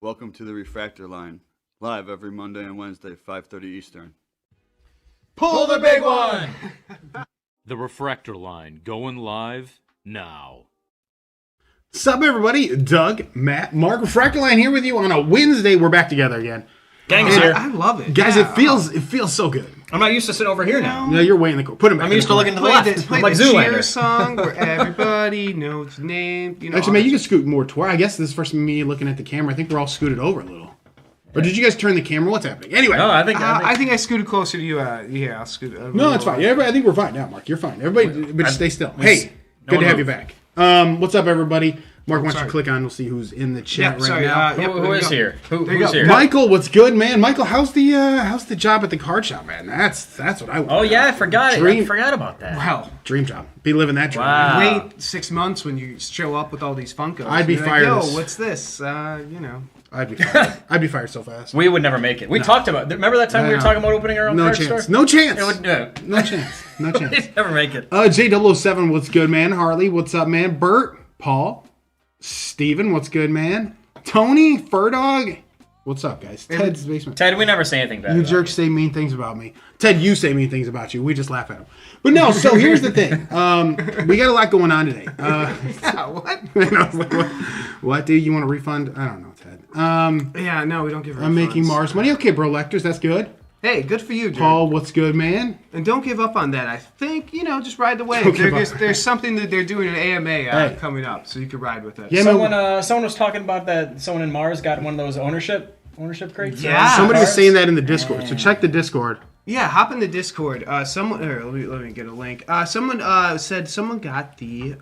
Welcome to the Refractor Line, live every Monday and Wednesday, 5:30 Eastern. Pull the big one! The Refractor Line, going live now. Sup, everybody? Doug, Matt, Mark, Refractor Line here with you on a Wednesday. We're back together again. Gang is here. I love it. Guys, Yeah. it feels so good. I'm not used to sitting over here now. Yeah, you're way in the corner. Put him back. I'm used to looking to the Play left. the, play I'm like the cheer Zoolander. song where everybody knows the name. You know, Actually, man, you can scoot more toward. I guess this is first me looking at the camera. I think we're all scooted over a little. Or did you guys turn the camera? What's happening? Anyway. No, I think I scooted closer to you. Yeah, I'll scoot. No, it's fine. Yeah, everybody, I think we're fine now, Mark. You're fine. Everybody, but stay still. Hey, no good to have you move. back. What's up, everybody? Mark, why don't you sorry. click on? We'll see who's in the chat Yep, right sorry. now. Who is here? There you Who's go. here? Michael, what's good, man? Michael, how's the job at the card shop, man? That's what I want. Oh yeah, I forgot it. I Dream- forgot about that. Wow. Dream job. Be living that dream. Wow. Wait 6 months when you show up with all these Funkos. I'd be You're like, fired Yo, as- what's this? I'd be fired. I'd be fired so fast. We would never make it. We talked about. Remember that time we were No. talking about opening our own No card chance. store? No chance. It would, no. No chance. No chance. We'd never make it. J007, what's good, man? Harley, what's up, man? Bert, Paul, Steven, what's good, man? Tony, Furdog, what's up, guys? Ted's basement. Ted, we never say anything bad. You about jerks say mean things about me. Ted, you say mean things about you. We just laugh at him. But no, so here's the thing. We got a lot going on today. what? And I was like, what, dude? You want a refund? I don't know, Ted. Yeah, no, we don't give. I'm making refunds. Mars money. Okay, bro, Lectors, that's good. Hey, good for you, Jared. Paul, what's good, man? And don't give up on that. I think, just ride the wave. Don't give up. There's something that they're doing an AMA Hey. coming up, so you can ride with it. Yeah, Someone was talking about that. Someone in Mars got one of those ownership crates. Yeah. Somebody was Cards. saying that in the Discord, so check the Discord. Yeah, hop in the Discord. Someone, here, let me get a link. Someone said someone got the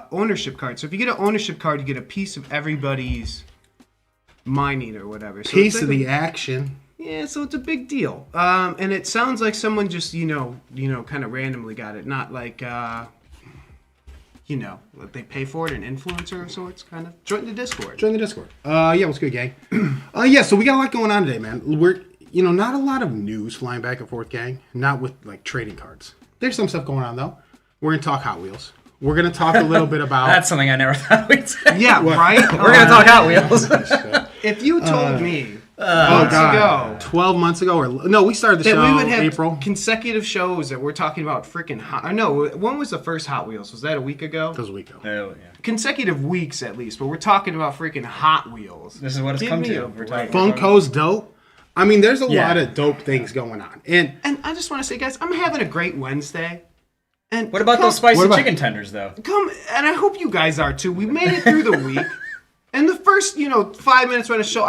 ownership card. So if you get an ownership card, you get a piece of everybody's mining or whatever. So Piece it's of like the action. yeah, so it's a big deal. And it sounds like someone just kind of randomly got it, not like they pay for it, an influencer of sorts, kind of. Join the Discord. Join the Discord. Yeah, what's good, gang? Yeah, so we got a lot going on today, man. We're, not a lot of news flying back and forth, gang. Not with, like, trading cards. There's some stuff going on, though. We're going to talk Hot Wheels. We're going to talk a little bit about... That's something I never thought we'd say. Yeah, right. We're gonna talk Hot Wheels. If you told me oh, months God. ago 12 months ago, or... No, we started the that show we would have April. consecutive shows that we're talking about freaking hot. I know. When was the first Hot Wheels? Was that a week ago? That was a week ago. Oh yeah. Consecutive weeks at least, but we're talking about freaking Hot Wheels. This is what it's Give come me to. a We're break. talking- Funko's dope. I mean, there's a Yeah. lot of dope things going on. And And I just want to say, guys, I'm having a great Wednesday. And What about come- those spicy What about- chicken tenders, though? Come, and I hope you guys are too. We made it through the week. And the first, 5 minutes when a show,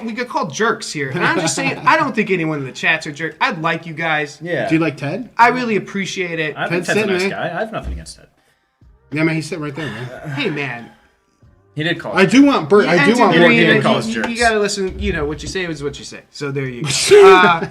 we get called jerks here. And I'm just saying, I don't think anyone in the chats are jerks. I like you guys. Yeah. do you like Ted? I really appreciate it. I think Ted's Ted's a nice sitting guy. I have nothing against Ted. Yeah, man, he's sitting right there, man. Hey, man. He did call. I do want Bert. I do want He more did games. call us you jerks. gotta listen. What you say is what you say. So there you go.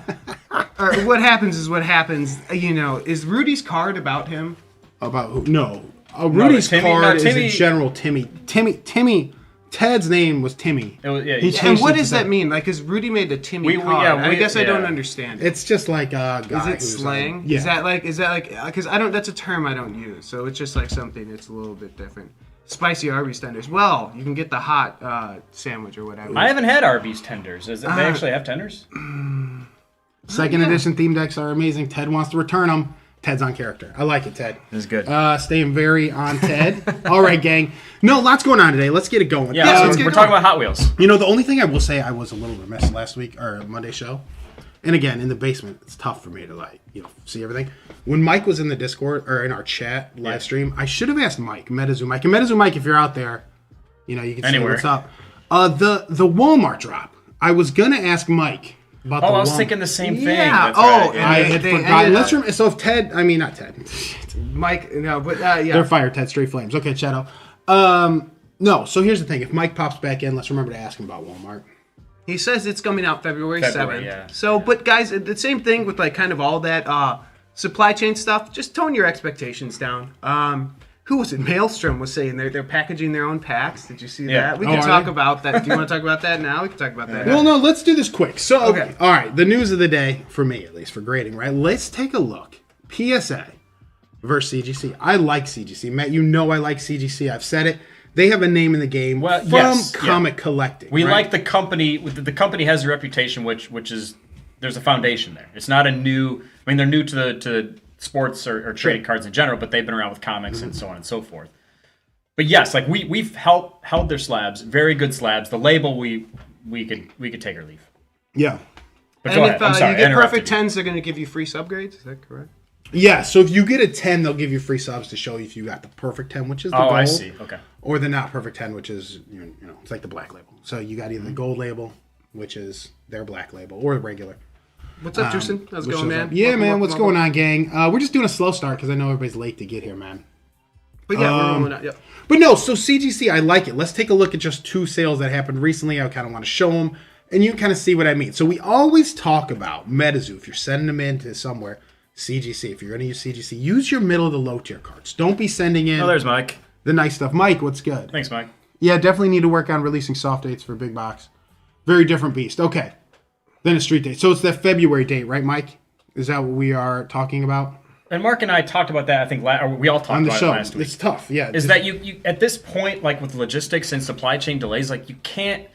Or what happens is what happens. Is Rudy's card about him? About who? No. Rudy's Timmy- card no, is Timmy- in general Timmy. Ted's name was Timmy. It was, yeah, He yeah. changed And what it to does that Ted. mean? Like, because Rudy made the Timmy We- card. yeah, I guess I yeah. don't understand it. It's just like a guy Is it who's, slang? yeah. Is that like? Because I don't. That's a term I don't use. So it's just like something that's a little bit different. Spicy Arby's tenders. Well, you can get the hot sandwich or whatever. I haven't had Arby's tenders. They actually have tenders? Second edition theme decks are amazing. Ted wants to return them. Ted's on character. I like it, Ted. This is good. Staying very on Ted. All right, gang. No, lots going on today. Let's get it going. Yeah, let's get we're it talking going. about Hot Wheels. The only thing I will say, I was a little remiss last week or Monday show. And again, in the basement, it's tough for me to see everything. When Mike was in the Discord or in our chat live stream, I should have asked Mike, MetaZoo Mike. And MetaZoo Mike, if you're out there, you can Anywhere. say what's up. The Walmart drop. I was gonna ask Mike about the Oh, I was Walmart. thinking the same thing. Yeah. That's Oh, right. and I they- had they forgotten. ended up- So if Ted, I mean not Ted. Mike, no, but yeah. They're fired, Ted. Straight flames. Okay, Shadow. No, so here's the thing. If Mike pops back in, let's remember to ask him about Walmart. He says it's coming out February 7th. yeah. So, but guys, the same thing with like kind of all that supply chain stuff. Just tone your expectations down. Who was it? Maelstrom was saying they're packaging their own packs. Did you see Yeah. that? We Oh, can are talk they? about that. Do you want to talk about that now? We can talk about that. Well, no, let's do this quick. So, Okay. all right, the news of the day, for me at least, for grading, right? Let's take a look. PSA versus CGC. I like CGC. Matt, I like CGC. I've said it. They have a name in the game Well, from yes, yeah. comic collecting. We right? like the company. The company has a reputation, which is there's a foundation there. It's not a new. I mean, they're new to sports or trading cards in general, but they've been around with comics and so on and so forth. But yes, like we've held their slabs, very good slabs. The label we could take or leave. Yeah. But And go if ahead. I'm sorry, you I get interrupted perfect you. 10s, they're going to give you free subgrades. Is that correct? Yeah, so if you get a 10, they'll give you free subs to show you if you got the perfect 10, which is the Oh, gold. I see. Okay. Or the not perfect 10, which is, it's like the black label. So you got either the gold label, which is their black label, or the regular. What's up, Juicin? How's it which going, shows man? up. Yeah, Welcome, man, welcome, what's welcome. going on, gang? We're just doing a slow start because I know everybody's late to get here, man. But yeah, we're rolling out. Yep. But no, so CGC, I like it. Let's take a look at just 2 sales that happened recently. I kind of want to show them, and you can kind of see what I mean. So we always talk about MetaZoo. If you're sending them into somewhere, CGC. If you're going to use CGC, use your middle to low tier cards. Don't be sending in Oh, there's Mike. the nice stuff. Mike, what's good? Thanks, Mike. Yeah, definitely need to work on releasing soft dates for big box. Very different beast. Okay. Then a street date. So it's that February date, right, Mike? Is that what we are talking about? And Mark and I talked about that. I think or we all talked On the about show. it last week. It's tough, yeah. Is that you at this point, like with logistics and supply chain delays, like you can't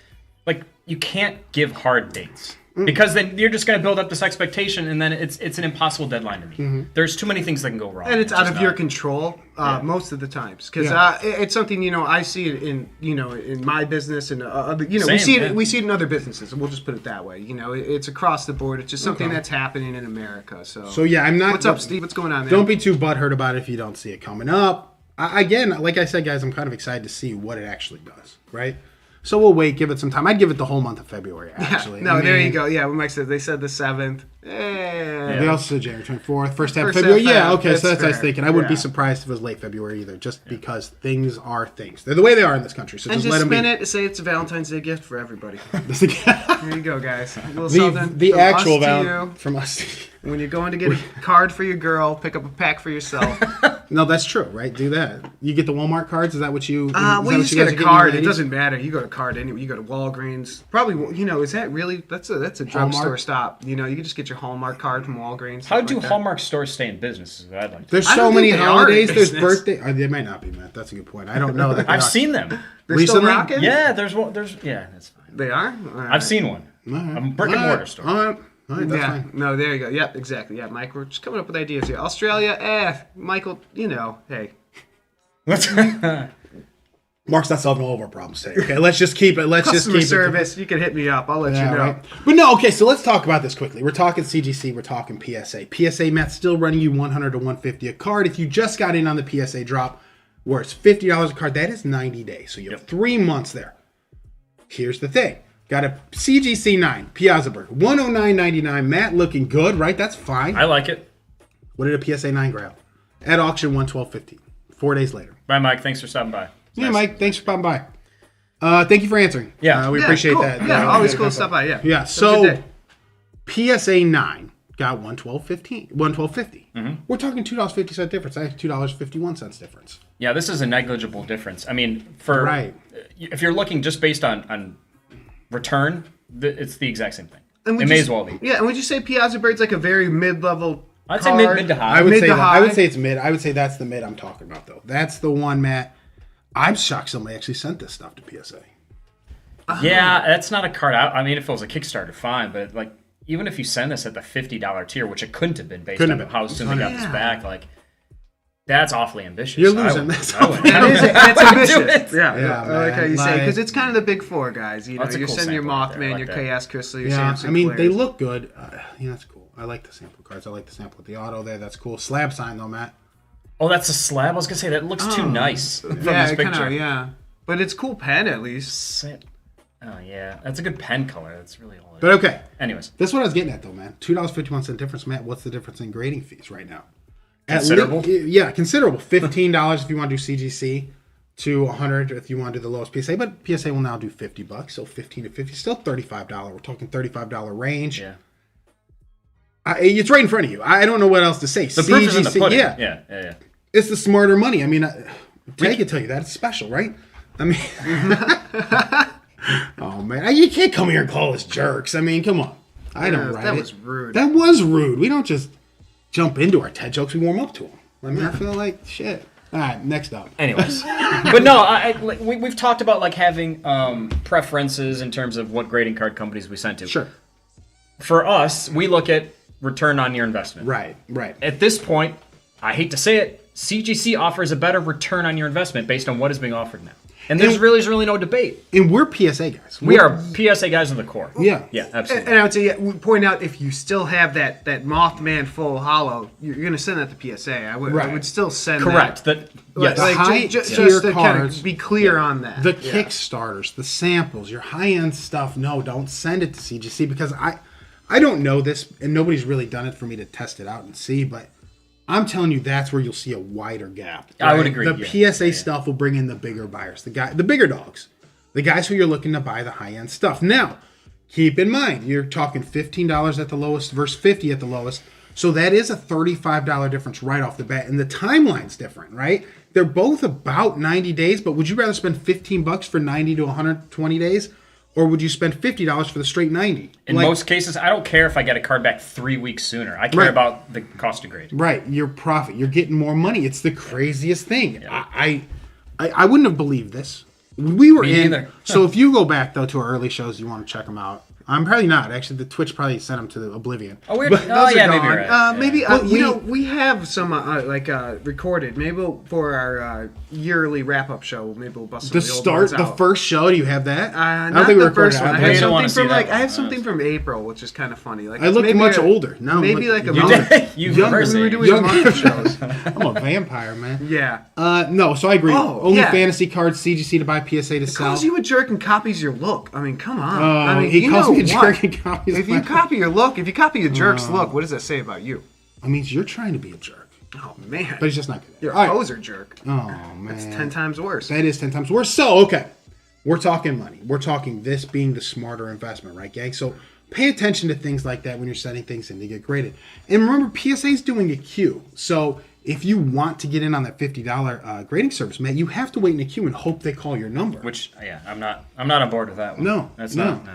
give hard dates because then you're just going to build up this expectation, and then it's an impossible deadline to meet. There's too many things that can go wrong, And it's out just of your not- control most of the times, because Yeah. it's something I see it in my business and other we Same, see it yeah. we see it in other businesses, and we'll just put it that way. It's across the board. It's just something that's happening in America. So yeah, I'm not. What's up, Steve? What's going on, man? Don't be too butthurt about it if you don't see it coming up. Again, like I said, guys, I'm kind of excited to see what it actually does, right? So we'll wait, give it some time. I'd give it the whole month of February, actually. No, I there mean, you go. Yeah, what Mike said. They said the 7th. They also said January 24th, first half of First February. half, Yeah, okay, that's so that's what I was fair. thinking. I wouldn't be Yeah. surprised if it was late February either, just because things are things. They're the way they are in this country, so And just just let them spin be. it. Say it's a Valentine's Day gift for everybody. the There you go, guys. A little something the from actual us to Val you. from us. When you're going to get a card for your girl, pick up a pack for yourself. No, that's true, right? Do that. You get the Walmart cards. Is that what you? Well, you just guys get are a getting, card. you It ladies? doesn't matter. You go to card anyway. You go to Walgreens. Probably, is that really? That's a drugstore Hallmark? stop. You can just get your Hallmark card from Walgreens. How stuff do like that. Hallmark stores stay in business? Is what I'd like to. There's I so don't many think they are in holidays. There's business. birthday. They might not be, Matt. That's a good point. I don't know that. they I've are. seen them. They're recently? still rocking? Yeah, there's one. Yeah, that's fine. They are. All right. I've seen one. All right. A brick and mortar store. All right. All right, that's Yeah. fine. No, there you go. Yep, exactly. Yeah, Mike, we're just coming up with ideas here. Australia, Michael, hey. Mark's not solving all of our problems today. Okay, let's just keep it. Let's just Customer keep service, you can hit me up. I'll let it. you know. Right. But no, okay. So let's talk about this quickly. We're talking CGC. We're talking PSA. PSA, Matt's still running you 100 to 150 a card. If you just got in on the PSA drop, where it's $50 a card, that is 90 days. So you have 3 months there. Here's the thing. Got a CGC 9, Piazzaberg, $109.99. Matt looking good, right? That's fine. I like it. What did a PSA 9 grab? At auction, $112.50. 4 days later. Bye, Mike. Thanks for stopping by. Yeah, Nice. Mike, thanks for popping by. Thank you for answering. Yeah. We Yeah, appreciate cool. that. Yeah, always cool stuff. Yeah. Yeah, Have a so good day. PSA 9 got $112.50. We're talking $2.50 difference. I have $2.51 difference. Yeah, this is a negligible difference. I mean, for Right. if you're looking just based on return, it's the exact same thing. And It would may you- as well be. Yeah, and would you say Piazza Bird's like a very mid-level I'd say card? mid to high. I would Mid say to that. I would high? say it's mid. I would say that's the mid I'm talking about, though. That's the one, Matt. I'm shocked somebody actually sent this stuff to PSA. Yeah, that's not a card out. I mean, if it was a Kickstarter, fine. But like, even if you send this at the $50 tier, which it couldn't have been based Couldn't on have been. how soon they got this Yeah. back, like that's awfully ambitious. You're I losing. would- That's I would- That is, that's ambitious. it. Yeah, Yeah, I like how man, you say like- because it's kind of the big four guys. That's a You're cool sending your sample right there. I Mothman, like your that. Chaos Crystal, your Yeah, Sam I mean, they Sinclairs. look good. Yeah, that's cool. I like the sample cards. I like the sample with the auto there. That's cool. Slab sign, though, Matt. Oh, that's a slab. I was gonna say that looks too nice from Yeah, this picture. kind of. Yeah, but it's cool pen at least. Oh yeah, that's a good pen color. That's really all. But okay. Anyways, That's what I was getting at, though, man. $2.51 difference, Matt. What's the difference in grading fees right now? Considerable? Yeah, considerable. $15 if you want to do CGC, to $100 if you want to do the lowest PSA. But PSA will now do $50, so $15 to $50, still $35. We're talking $35 range. yeah. It's right in front of you. I don't know what else to say. The proof is in the pudding. yeah, Yeah. it's the smarter money. I mean, Tay can tell you that it's special, right? I mean, oh man, you can't come here and call us jerks. I mean, come on. I don't write That it. was rude. That was rude. We don't just jump into our TED jokes. We warm up to them. I mean, I feel like shit. All right, next up. Anyways, but no, we've talked about like having preferences in terms of what grading card companies we sent to. Sure. For us, we look at return on your investment. Right. At this point, I hate to say it, CGC offers a better return on your investment based on what is being offered now. And there's really no debate. And we're PSA guys. We are PSA guys in the core. Yeah. Yeah, absolutely. And I would say, we point out if you still have that Mothman full hollow, you're going to send that to PSA. I would still send Correct. that. Yes. The high just tier to kind cards, of be clear on that. the Kickstarters, the samples, your high-end stuff, no, don't send it to CGC because I don't know this, and nobody's really done it for me to test it out and see, but I'm telling you, that's where you'll see a wider gap. I would agree. The PSA stuff will bring in the bigger buyers, the bigger dogs, the guys who you're looking to buy the high-end stuff. Now, keep in mind, you're talking $15 at the lowest versus $50 at the lowest, so that is a $35 difference right off the bat, and the timeline's different, right? They're both about 90 days, but would you rather spend $15 for 90 to 120 days? Or would you spend $50 for the straight 90? In most cases, I don't care if I get a card back 3 weeks sooner. I care about the cost of grade. Right, your profit. You're getting more money. It's the craziest thing. Yeah. I wouldn't have believed this. We were Me in. neither. So if you go back though to our early shows, you want to check them out. I'm probably not. Actually, the Twitch probably sent them to oblivion. Oh, weird. But Those yeah, are maybe gone. you're right. Maybe Well, we have some recorded. Maybe for our yearly wrap up show. Maybe we'll bust some The of the old start, ones the out. first show. Do you have that? Not don't think we the recorded first it. one. I You have don't wanna something see from that I have one. something from April, which is kind of funny. Like I look maybe much older. No, maybe like a you month. did. You Younger. reverse We were it. doing a month of shows. I'm a vampire, man. Yeah. No, so I agree. Oh, Only yeah. fantasy cards, CGC to buy, PSA to sell. Calls you a jerk and copies your look. I mean, come on. I mean, he you calls know me a what? jerk and copies If my you copy your look, if you copy a jerk's look, what does that say about you? I mean, you're trying to be a jerk, Oh man, but he's just not good. at it. you're All a right. poser jerk. Oh man, It's 10 times worse. That is 10 times worse. So, okay. We're talking money. We're talking this being the smarter investment, right, gang? So pay attention to things like that when you're setting things in to get graded. And remember, PSA's doing a queue. So if you want to get in on that $50 grading service, man, you have to wait in a queue and hope they call your number. Which, yeah, I'm not on board with that one. No, That's no. not. No.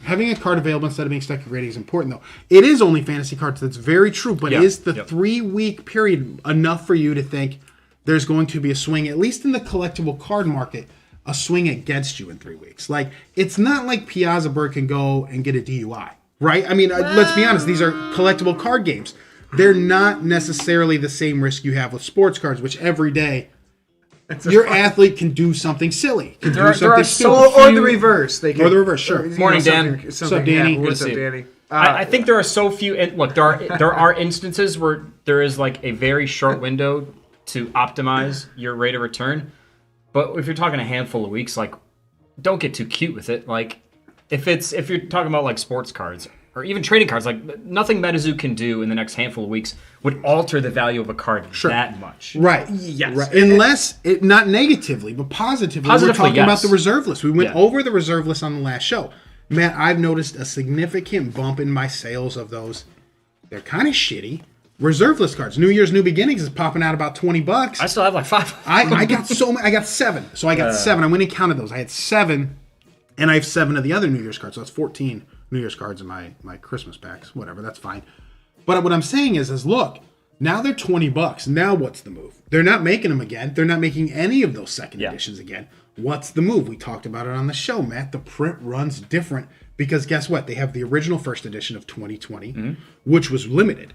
Having a card available instead of being stuck at grading is important, though. It is only fantasy cards. That's very true. But Yeah, is the yep. 3-week period enough for you to think there's going to be a swing, at least in the collectible card market, a swing against you in 3 weeks? Like, it's not like Piazzaberg can go and get a DUI, right? I mean, let's be honest. These are collectible card games. They're not necessarily the same risk you have with sports cards, which every day your athlete can do something silly. Can There do are something so stupid. Or few- the reverse. They can, Or the reverse, sure. you know, Morning, something- Dan. something What's up, Danny? happened. Good What's to up, see you. Danny? I think there are so few. And look, there are instances where there is like a very short window to optimize your rate of return. But if you're talking a handful of weeks, like, don't get too cute with it. Like, if you're talking about like sports cards or even trading cards, like nothing MetaZoo can do in the next handful of weeks would alter the value of a card that much. Right. Yes. Right. Unless, not negatively, but positively. We're Positively, talking about yes. the reserve list. We went Yeah. over the reserve list on the last show. Matt, I've noticed a significant bump in my sales of those. They're kind of shitty. Reserve list cards. New Year's New Beginnings is popping out about $20. I still have like 5. I got so many. I got 7. So I got 7. I went and counted those. I had 7, and I have 7 of the other New Year's cards. So that's 14 New Year's cards in my Christmas packs. Whatever, that's fine. But what I'm saying is look, now they're $20. Now what's the move? They're not making them again. They're not making any of those second editions again. What's the move? We talked about it on the show, Matt. The print runs different because guess what? They have the original first edition of 2020, which was limited.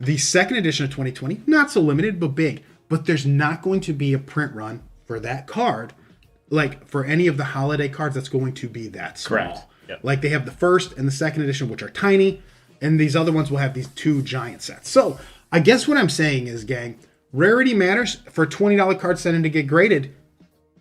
The second edition of 2020, not so limited, but big. But there's not going to be a print run for that card, like for any of the holiday cards that's going to be that small. Correct. Yep. Like they have the first and the second edition, which are tiny, and these other ones will have these 2 giant sets. So I guess what I'm saying is, gang, rarity matters. For a $20 card sending to get graded,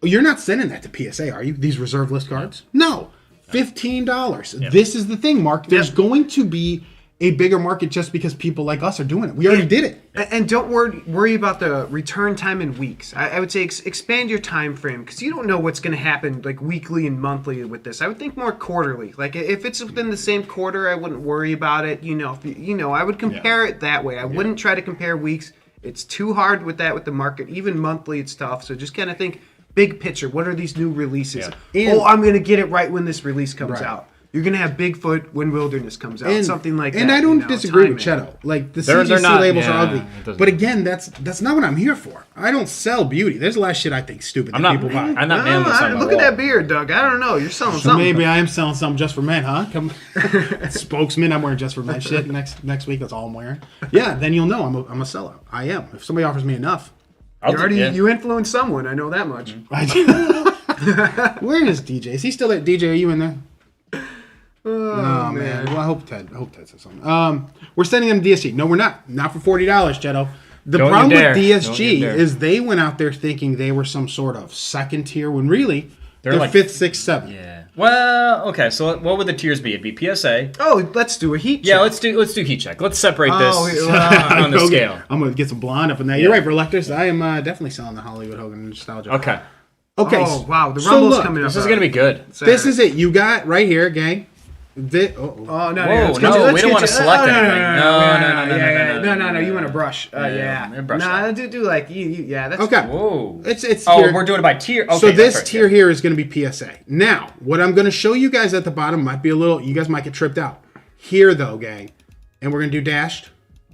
you're not sending that to PSA, are you? These reserve list cards? No. $15. Yep. This is the thing, Mark. There's going to be a bigger market just because people like us are doing it. We already did it. And don't worry about the return time in weeks. I would say expand your time frame because you don't know what's going to happen like weekly and monthly with this. I would think more quarterly. Like if it's within the same quarter, I wouldn't worry about it. I would compare it that way. I wouldn't try to compare weeks. It's too hard with the market. Even monthly, it's tough. So just kind of think big picture. What are these new releases? And- I'm going to get it right when this release comes Right. out. you're gonna have Bigfoot when Wilderness comes out, something like that. And I don't you know, disagree with Time Man. Cheto. Like the They're CGC not- labels yeah, are ugly, it doesn't- but again, that's not what I'm here for. I don't sell beauty. There's a lot of shit I think stupid that I'm not. people buy. I'm not nailing this on my Look at wall. that beard, Doug. I don't know. You're selling So something. maybe I am selling something just for men, huh? Come, spokesman. I'm wearing just for men shit next week. That's all I'm wearing. Yeah, then you'll know I'm a seller. I am. If somebody offers me enough, You influenced someone. I know that much. Where is DJ? Is he still there? DJ, are you in there? Oh man. Well, I hope Ted says something. We're sending them DSG. No, we're not. Not for $40, Jetto. The Don't you problem with dare. Don't DSG you dare. is they went out there thinking they were some sort of second tier when really they're like- 5th, 6th, 7th. Yeah. Well, okay. So what would the tiers be? It'd be PSA. Oh, let's do a heat check. Yeah. Let's do heat check. Let's separate this Oh, on the Okay, scale. I'm gonna get some blonde up in there. You're right, Relectors. I am definitely selling the Hollywood Hogan nostalgia. Okay. Okay. Oh, wow. The so Rumble's look, coming up. This is gonna be good. This is it. You got right here, gang. Oh, no, Whoa, let's no, get you- let's we don't get wanna you- select anything. No, you want to brush. Yeah, brush Nah, that. do like, yeah, that's Okay. Whoa. It's Oh, here. we're doing it by tier. Okay, So that's this right, tier yeah. here is going to be PSA. Now, what I'm going to show you guys at the bottom might be a little, you guys might get tripped out. Here though, gang. And we're going to do dashed.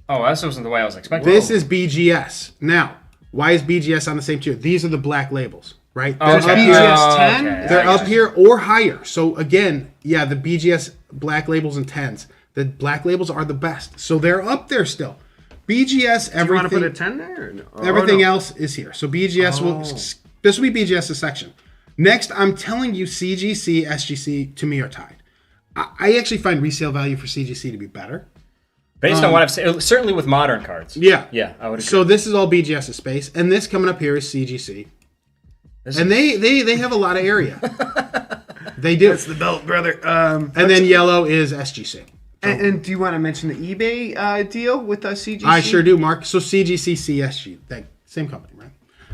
Oh, that wasn't the way I was expecting. This is BGS. Now, why is BGS on the same tier? These are the black labels, right? Oh, They're okay. up here. BGS 10? Okay. They're up here or higher. So again, yeah, the BGS black labels and 10s. The black labels are the best. So they're up there still. BGS, You want to everything, put a 10 there? Or no? Oh, everything no. else is here. So BGS this will be BGS's section. Next, I'm telling you CGC, SGC to me are tied. I actually find resale value for CGC to be better. Based on what I've seen, certainly with modern cards. Yeah. Yeah, I would agree. So this is all BGS's space. And this coming up here is CGC. And they have a lot of area. They do. That's the belt, brother. And then yellow is SGC. And do you want to mention the eBay deal with CGC? I sure do, Mark. So CGC, CSG, that same company, right?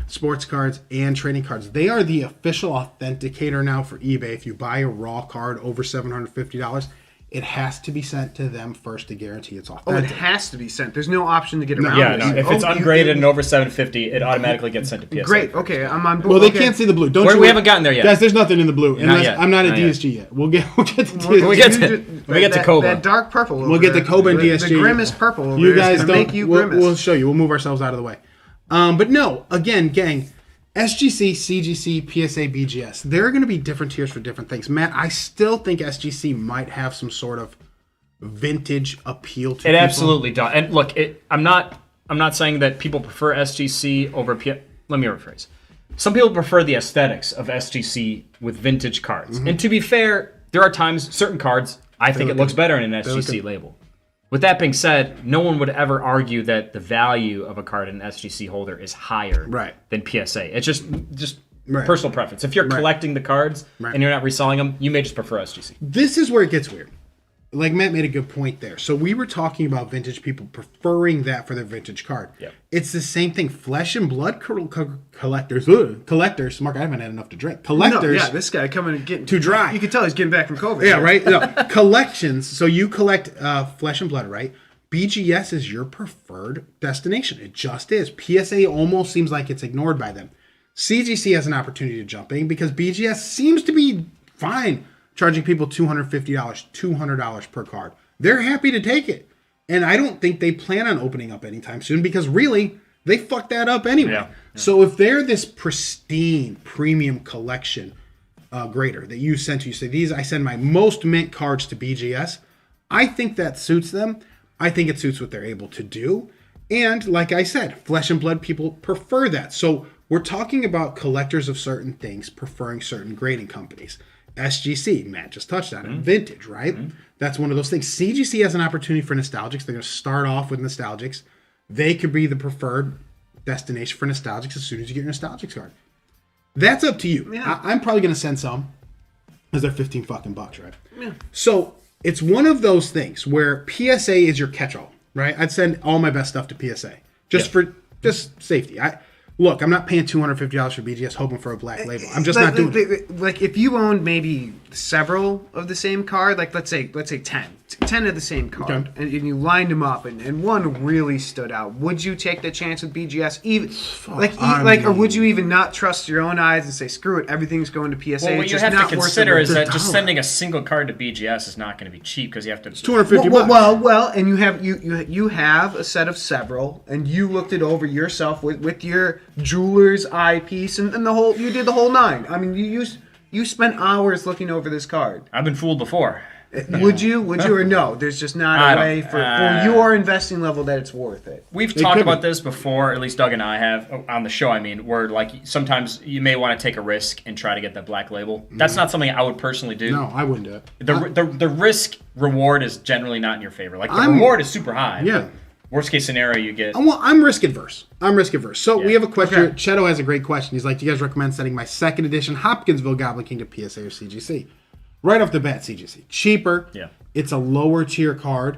Sports cards and trading cards. They are the official authenticator now for eBay. If you buy a raw card over $750, it has to be sent to them first to guarantee it's Oh, it authentic. has to be sent. There's no option to get around yeah, this. no. If it's ungraded and over 750, it automatically gets sent to PSA. Great. Okay, I'm on board. Well, they okay. can't see the blue. Don't We you? haven't gotten there yet. Guys, there's nothing in the blue. Unless yet. I'm not at Not yet. DSG yet. We'll get to DSG. We get to Koba. That dark purple. We'll get the Koba and the, DSG. The grimace purple. Over You there is guys gonna don't. make you we'll, grimace. we'll show you. We'll move ourselves out of the way. But no, again, gang, SGC, CGC, PSA, BGS. There are going to be different tiers for different things. Matt, I still think SGC might have some sort of vintage appeal to It people. absolutely does. And look, I'm not saying that people prefer SGC over Let me rephrase. Some people prefer the aesthetics of SGC with vintage cards. Mm-hmm. And to be fair, there are times certain cards I think it looks better in an SGC label. With that being said, no one would ever argue that the value of a card in an SGC holder is higher Right. than PSA. It's just Right. personal preference. If you're collecting the cards and you're not reselling them, you may just prefer SGC. This is where it gets weird. Like Matt made a good point there. So we were talking about vintage people preferring that for their vintage card. Yep. It's the same thing. Flesh and blood collectors. Mark, I haven't had enough to drink. Collectors. No, yeah, this guy coming and getting Too dry. You can tell he's getting back from COVID. Yeah, right. No, collections. So you collect flesh and blood, right? BGS is your preferred destination. It just is. PSA almost seems like it's ignored by them. CGC has an opportunity to jump in because BGS seems to be fine charging people $250, $200 per card. They're happy to take it. And I don't think they plan on opening up anytime soon because really, they fucked that up anyway. Yeah. So if they're this pristine premium collection grader that you sent to, you say, I send my most mint cards to BGS, I think that suits them. I think it suits what they're able to do. And like I said, flesh and blood people prefer that. So we're talking about collectors of certain things preferring certain grading companies. SGC, Matt just touched on it. Vintage, right? That's one of those things. CGC has an opportunity for nostalgics. They're going to start off with nostalgics. They could be the preferred destination for nostalgics as soon as you get your nostalgics card. That's up to you. Yeah. I'm probably going to send some because they're 15 fucking bucks, right? Yeah. So it's one of those things where PSA is your catch-all, right? I'd send all my best stuff to PSA for safety. I'm not paying $250 for BGS hoping for a black label. I'm just not doing it. Like if you owned maybe several of the same card, like let's say 10 of the same card, Okay. and you lined them up, and one really stood out, would you take the chance with BGS? Even or would you even not trust your own eyes and say, screw it, everything's going to PSA? Well, what it's you just have to not worth consider the is that dollar. just sending a single card to BGS is not going to be cheap because you have to. It's $250 bucks. Well, and you have a set of several, and you looked it over yourself with your jeweler's eyepiece and the whole. You did the whole nine. I mean, you spent hours looking over this card. I've been fooled before. Would you or no? There's just not a way for your investing level that it's worth it. We've talked could be. about this before, at least Doug and I have on the show. I mean, where like sometimes you may want to take a risk and try to get that black label. That's not something I would personally do. No, I wouldn't do it. The risk reward is generally not in your favor. Like the I'm- reward is super high. Yeah. but Worst case scenario, you get. Well, I'm risk adverse. So we have a question. Okay. Cheto has a great question. He's like, do you guys recommend sending my second edition Hopkinsville Goblin King to PSA or CGC? Right off the bat, CGC. Cheaper. Yeah. It's a lower tier card.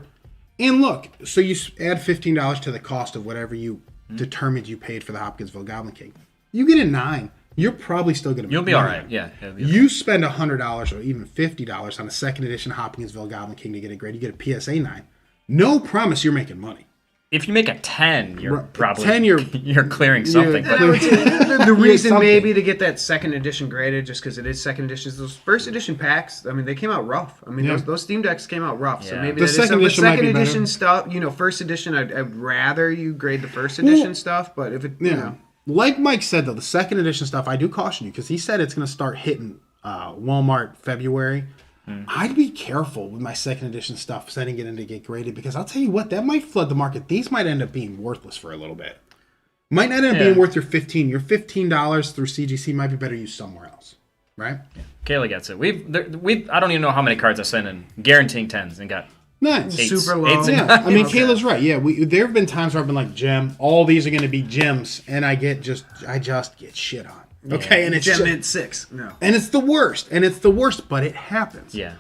And look, so you add $15 to the cost of whatever you determined you paid for the Hopkinsville Goblin King. You get a 9. You're probably still going to You'll be all right. Yeah. it'll be all right. You spend $100 or even $50 on a second edition Hopkinsville Goblin King to get a grade. You get a PSA 9. No promise you're making money. If you make a 10, you're Right, probably 10, you're clearing something. And I would say the reason something. maybe to get that second edition graded, just because it is second edition, those first edition packs, I mean, they came out rough. I mean, Yeah. those Steam Decks came out rough. So Yeah. maybe The that is second something. edition might Second be better. edition stuff, first edition, I'd rather you grade the first edition stuff, but if it, Yeah. Like Mike said, though, the second edition stuff, I do caution you because he said it's going to start hitting Walmart February. I'd be careful with my second edition stuff, sending it in to get graded because I'll tell you what, that might flood the market. These might end up being worthless for a little bit. Might not end up being worth your $15. Your $15 through CGC might be better used somewhere else, right? Kayla gets it. I don't even know how many cards I sent in, guaranteeing 10s and got Nice. eights. Super low. Eights and Yeah, I mean, Okay. Kayla's right. Yeah, there have been times where I've been like, Gem, all these are going to be gems, and I just get shit on. Okay, and it's Gem just, Mint 6. No. and it's the worst, but it happens. Yeah.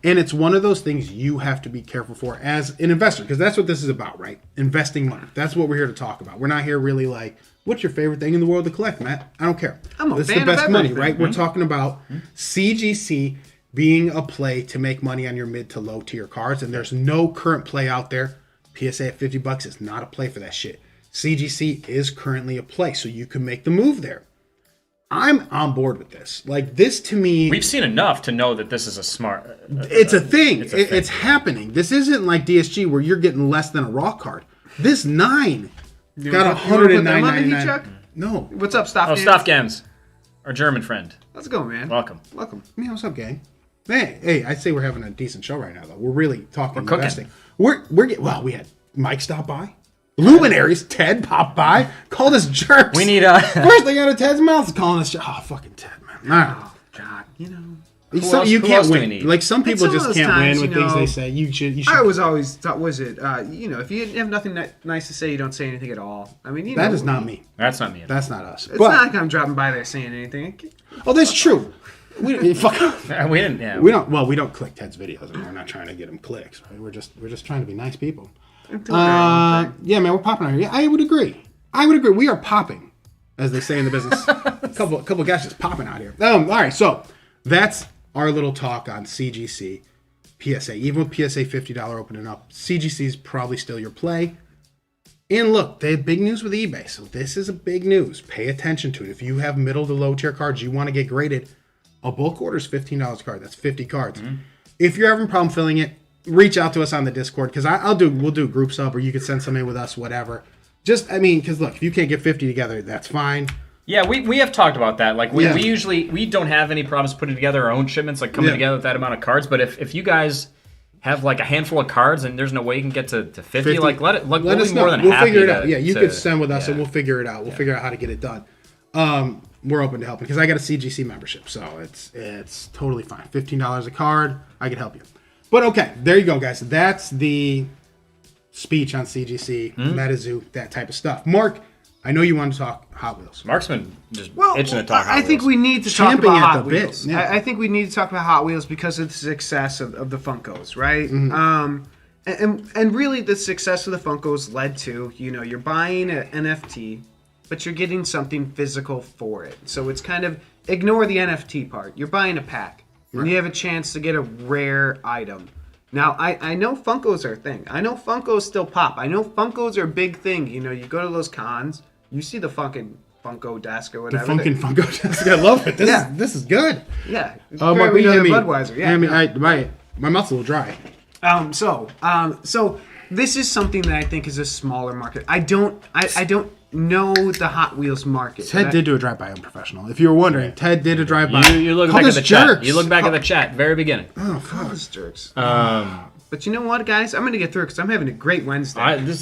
And it's one of those things you have to be careful for as an investor, because that's what this is about, right? Investing money. That's what we're here to talk about. We're not here really like, what's your favorite thing in the world to collect, Matt? I don't care. I'm a This is fan the of best money, everything. right? We're talking about CGC being a play to make money on your mid to low tier cards, and there's no current play out there. PSA at $50 is not a play for that shit. CGC is currently a play, so you can make the move there. I'm on board with this. Like, this to me, We've seen enough to know that this is a smart. it's a thing. It's a thing. It's happening. This isn't like DSG where you're getting less than a raw card. This 9 got You wanna put them on the heat $199. check? No. What's up, Stoff? Oh, Stoff Gams, our German friend. Let's go, man. Welcome. Welcome. Man, what's up, gang? Hey, I'd say we're having a decent show right now, though. We're really talking We're cooking. investing. We had Mike stop by. Luminaries, Ted popped by, called us jerks. We need First thing out of Ted's mouth is calling us jerks. Oh, fucking Ted, man. All right. God, Who So else- you who can't else do we win. need? Like, some people some of just those can't times, win with you things know, they say. You should. I was always thought, if you have nothing nice to say, you don't say anything at all. I mean, That is not me. That's not me. That's not us. It's But not like I'm dropping by there saying anything. oh, that's true. We fuck. We didn't. Yeah. We don't. Well, we don't click Ted's videos, and we're not trying to get him clicks. Right? We're just trying to be nice people. Yeah, man, we're popping out here. Yeah, I would agree. We are popping, as they say in the business. a couple guys just popping out here. All right, so that's our little talk on CGC, PSA. Even with PSA $50 opening up, CGC is probably still your play. And look, they have big news with eBay, so this is a big news. Pay attention to it. If you have middle to low tier cards you want to get graded, a bulk order is $15 a card. That's 50 cards. If you're having a problem filling it, reach out to us on the Discord, because we'll do a group sub, or you can send something with us, whatever. Because look, if you can't get 50 together, that's fine. Yeah, we have talked about that. Like we Yeah. usually don't have any problems putting together our own shipments, like coming Yeah. together with that amount of cards. But if you guys have like a handful of cards and there's no way you can get to 50, like let Let we'll us be know. more than We'll happy figure it to- out. Yeah, you to- could send with us, yeah. and we'll figure it out. We'll figure out how to get it done. We're open to helping, because I got a CGC membership, so it's totally fine. $15 a card, I can help you. But okay, there you go, guys. That's the speech on CGC, MetaZoo, that type of stuff. Mark, I know you want to talk Hot Wheels. Mark's been just Well, itching to talk. I think Hot we Wheels. need to talk Champing about at Hot the bit, Wheels. yeah. I think we need to talk about Hot Wheels because of the success of the Funkos, right? And really, the success of the Funkos led to, you're buying an NFT, but you're getting something physical for it. So it's kind of, ignore the NFT part. You're buying a pack. and you have a chance to get a rare item. Now, I know Funkos are a thing. I know Funkos still pop. I know Funkos are a big thing. You know, you go to those cons, you see the fucking Funko desk or The whatever. Funko desk. I love it. This is good. Yeah. Mark, we know hand the me- Budweiser. Yeah. hand me- my mouth's a little dry. So this is something that I think is a smaller market. I don't know the Hot Wheels market. Ted did do a drive-by unprofessional. If you were wondering, Ted did a drive-by. You look Call back at this the chat. jerks. You look back at the chat, very beginning. Oh, fuck. Those jerks. But you know what, guys? I'm gonna get through because I'm having a great Wednesday,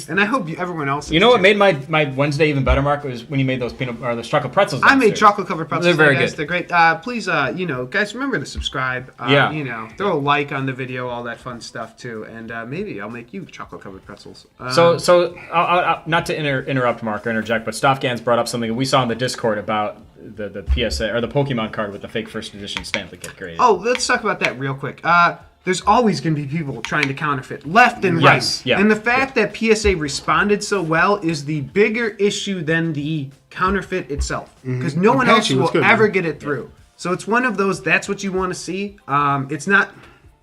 and I hope everyone else. You know what made my Wednesday even better, Mark, was when you made those those chocolate pretzels. I made downstairs. chocolate covered pretzels. They're very guys. good. They're great. Please, guys, remember to subscribe. Yeah. Throw a like on the video, all that fun stuff too, and maybe I'll make you chocolate covered pretzels. So I'll, not to interrupt Mark or interject, but Stoffgans brought up something we saw in the Discord about the PSA or the Pokemon card with the fake first edition stamp that get created. Oh, let's talk about that real quick. There's always going to be people trying to counterfeit left and Yes, right. yeah, And the fact that PSA responded so well is the bigger issue than the counterfeit itself. Because no one else Apache was will good, ever man. get it through. So it's one of those, that's what you want to see. It's not,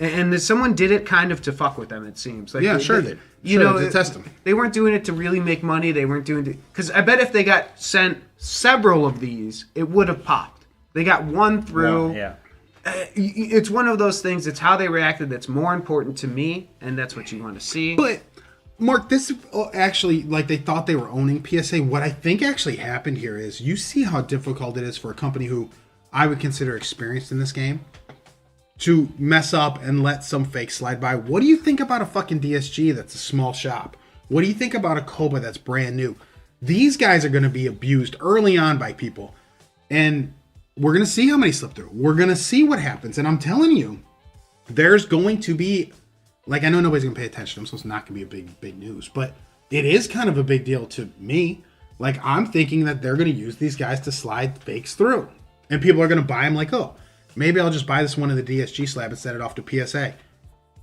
and someone did it kind of to fuck with them, it seems. Like Yeah, they, sure they, they did. You Sure, know, to test them. They weren't doing it to really make money. They weren't doing it, because I bet if they got sent several of these, it would have popped. They got one through. Yeah. It's one of those things. It's how they reacted that's more important to me, and that's what you want to see. But Mark, this actually, like, they thought they were owning PSA. What I think actually happened here is you see how difficult it is for a company who I would consider experienced in this game to mess up and let some fake slide by. What do you think about a fucking DSG that's a small shop? What do you think about a Koba that's brand new? These guys are going to be abused early on by people, and we're going to see how many slip through. We're going to see what happens, and I'm telling you, there's going to be, like, I know nobody's going to pay attention, so it's not going to be a big news, but it is kind of a big deal to me. Like, I'm thinking that they're going to use these guys to slide fakes through, and people are going to buy them like, oh, maybe I'll just buy this one in the DSG slab and set it off to PSA.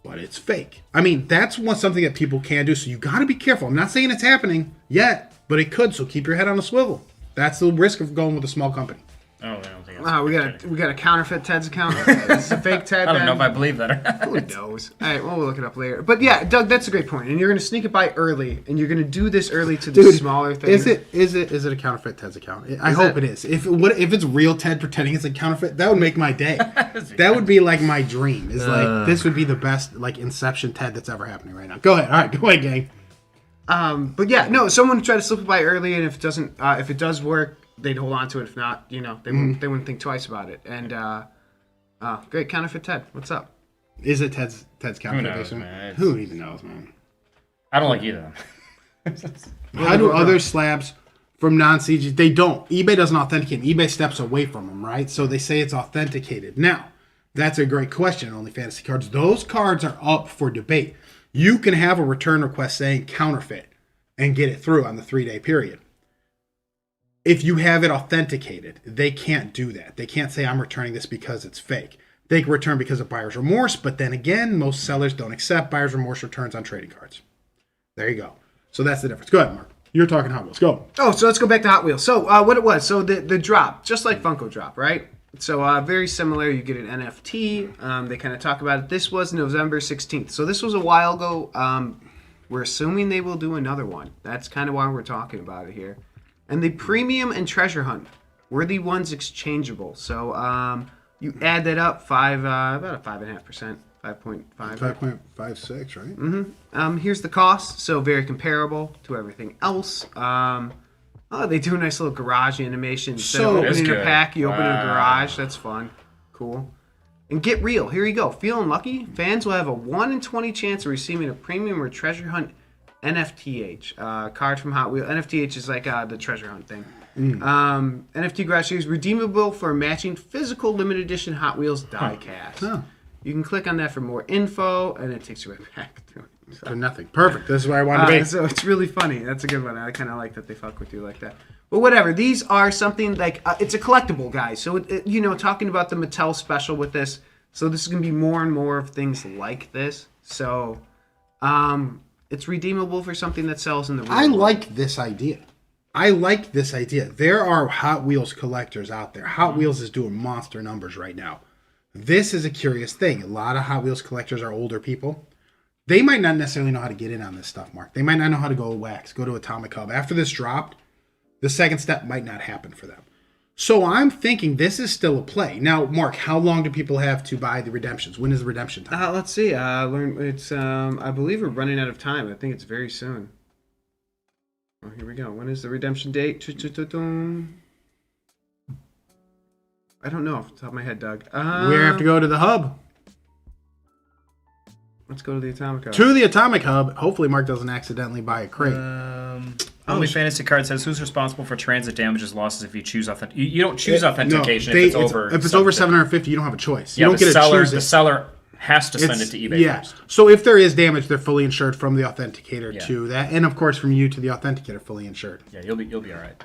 But it's fake. I mean, that's something that people can do, so you got to be careful. I'm not saying it's happening yet, but it could, so keep your head on a swivel. That's the risk of going with a small company. Oh, I don't think. Wow, we got a counterfeit Ted's account. This is a fake Ted. I don't know then? if I believe that. Or Who not. knows? All right, well, we'll look it up later. But yeah, Doug, that's a great point. And you're going to sneak it by early, and you're going to do this early to the smaller things. Is it a counterfeit Ted's account? I hope it is. If it's real Ted pretending it's a counterfeit, that would make my day. That would be like my dream. Is like this would be the best like Inception Ted that's ever happening right now. Go ahead. All right, go ahead, gang. But yeah, no, someone tried to slip it by early, and if it doesn't, if it does work, they'd hold on to it. If not, they wouldn't think twice about it. And great counterfeit Ted. What's up? Is it Ted's counterfeit? knows, basement? man? Who even knows, man? I don't like either of them. How do other slabs from non-CG? They don't. eBay doesn't authenticate them. eBay steps away from them, right? So they say it's authenticated. Now, that's a great question. Only fantasy cards. Those cards are up for debate. You can have a return request saying counterfeit and get it through on the 3-day period. If you have it authenticated, they can't do that. They can't say, I'm returning this because it's fake. They can return because of buyer's remorse, but then again, most sellers don't accept buyer's remorse returns on trading cards. There you go. So that's the difference. Go ahead, Mark. You're talking Hot Wheels. Go. Oh, so let's go back to Hot Wheels. So what it was, so the drop, just like Funko Drop, right? So very similar. You get an NFT. They kind of talk about it. This was November 16th. So this was a while ago. We're assuming they will do another one. That's kind of why we're talking about it here. And the Premium and Treasure Hunt were the ones exchangeable. So you add that up, about a 5.5%, 5.5. 5.56, right? Here's the cost. So very comparable to everything else. They do a nice little garage animation. Instead of That's opening a good. pack, you open a Wow. garage. That's fun. Cool. And get real. Here you go. Feeling lucky? Fans will have a 1 in 20 chance of receiving a Premium or Treasure Hunt NFTH card from Hot Wheels. NFTH is like the Treasure Hunt thing. NFT Garage is redeemable for matching physical limited edition Hot Wheels diecast. Huh. You can click on that for more info, and it takes you right back to it. So. To nothing. Perfect. This is where I wanted to be. So it's really funny. That's a good one. I kind of like that they fuck with you like that. But whatever. These are something like it's a collectible, guys. So talking about the Mattel special with this. So this is gonna be more and more of things like this. So, it's redeemable for something that sells in the real I world. like this idea. There are Hot Wheels collectors out there. Hot Wheels is doing monster numbers right now. This is a curious thing. A lot of Hot Wheels collectors are older people. They might not necessarily know how to get in on this stuff, Mark. They might not know how to go to Wax, go to Atomic Hub. After this dropped, the second step might not happen for them. So I'm thinking this is still a play. Now, Mark, how long do people have to buy the redemptions? When is the redemption time? Let's see. It's I believe we're running out of time. I think it's very soon. Oh, here we go. When is the redemption date? I don't know off the top of my head, Doug. We have to go to the hub. Let's go to the Atomic Hub. To the Atomic Hub. Hopefully Mark doesn't accidentally buy a crate. Only Fantasy card says who's responsible for transit damages losses if you choose you don't choose authentication if it's over. If it's over 750, you don't have a choice. You Yeah, don't get to choose the it. seller has to send it to eBay Yeah. first. So if there is damage, they're fully insured from the authenticator Yeah. to that, and of course from you to the authenticator, fully insured. Yeah, you'll be all right.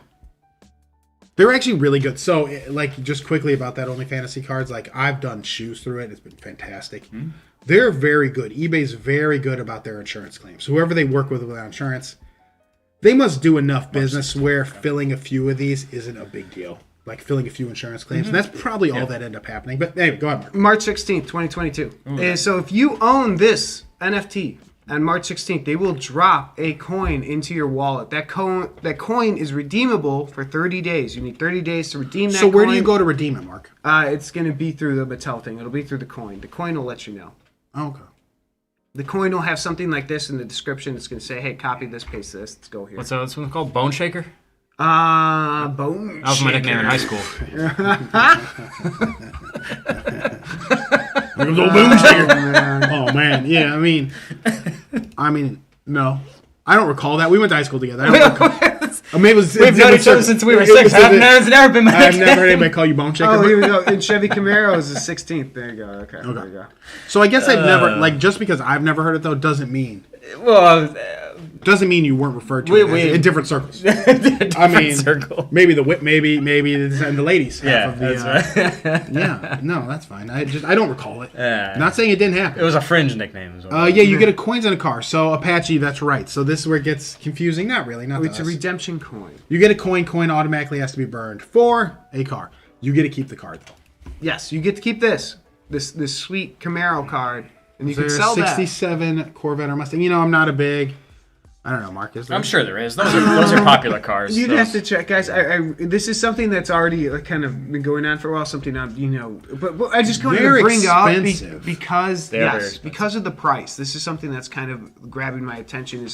They're actually really good. So, like, just quickly about that Only Fantasy cards, like, I've done shoes through it. It's been fantastic. Mm-hmm. They're very good. eBay's very good about their insurance claims. Whoever they work with insurance, they must do enough business where filling a few of these isn't a big deal. Like, filling a few insurance claims. And that's probably all that end up happening. But, anyway, go ahead, Mark. March 16th, 2022. And so if you own this NFT on March 16th, they will drop a coin into your wallet. That coin is redeemable for 30 days. You need 30 days to redeem that coin. So where do you go to redeem it, Mark? It's going to be through the Mattel thing. It'll be through the coin. The coin will let you know. Oh, okay. The coin will have something like this in the description. It's going to say, hey, copy this, paste this. Let's go here. What's one called? Bone Shaker? Bone That was my nickname in high school. Oh, man. Yeah, I mean, no. I don't recall that. We went to high school together. I don't recall. I mean, We've known each other since we were 6. It's never been my I've nickname. never heard anybody call you Bone Shaker. Oh, here we go. And Chevy Camaro is the 16th. There you go. Okay. There you go. So I guess I've never, like, just because I've never heard it, though, doesn't mean you weren't referred to in different circles. I mean, maybe the whip, maybe the ladies. Yeah, Half of the, right. yeah, no, that's fine. I don't recall it. Not saying it didn't happen. It was a fringe nickname as well. Yeah, you get a coins in a car. So Apache, that's right. So this is where it gets confusing. Not really. Not It's to a us. redemption coin. You get a coin. Coin automatically has to be burned for a car. You get to keep the card though. Yes, you get to keep this sweet Camaro card, and you can There's sell a that. 67 Corvette or Mustang. You know, I'm not a big. I don't know, Marcus. I'm sure there is. Those are popular cars. You'd those. have to check, guys. This is something that's already kind of been going on for a while. Something but I just wanted They're to bring up expensive. because They are very expensive. because of the price. This is something that's kind of grabbing my attention.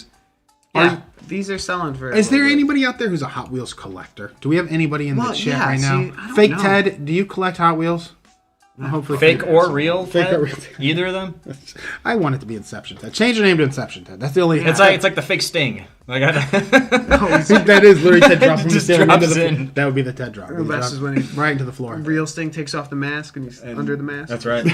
These are selling for. Is there anybody out there who's a Hot Wheels collector? Do we have anybody in the chat right now? I don't Fake know. Ted, do you collect Hot Wheels? Hopefully Fake or real? Fake Ted? or real. Either of them? I want it to be Inception Ted. Change your name to Inception Ted. That's the only. It's like the fake Sting. Like that is literally Ted drops from the Just ceiling drops into the. in. That would be the Ted drop. The best is when he- right into the floor. Real Sting takes off the mask and he's under the mask. That's right.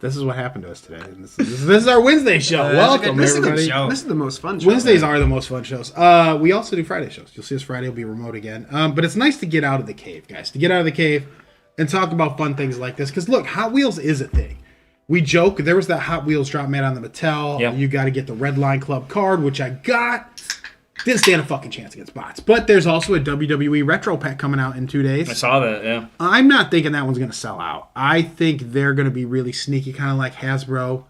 This is what happened to us today. This is our Wednesday show. Welcome, This is everybody. show. This is the most fun show. Wednesdays are the most fun shows. We also do Friday shows. You'll see us Friday. Will be remote again. But it's nice to get out of the cave, guys. To get out of the cave and talk about fun things like this. Because look, Hot Wheels is a thing. We joke. There was that Hot Wheels drop made on the Mattel. Yep. You got to get the Red Line Club card, which I got. Didn't stand a fucking chance against bots. But there's also a WWE Retro Pack coming out in 2 days. I saw that, yeah. I'm not thinking that one's going to sell out. I think they're going to be really sneaky, kind of like Hasbro,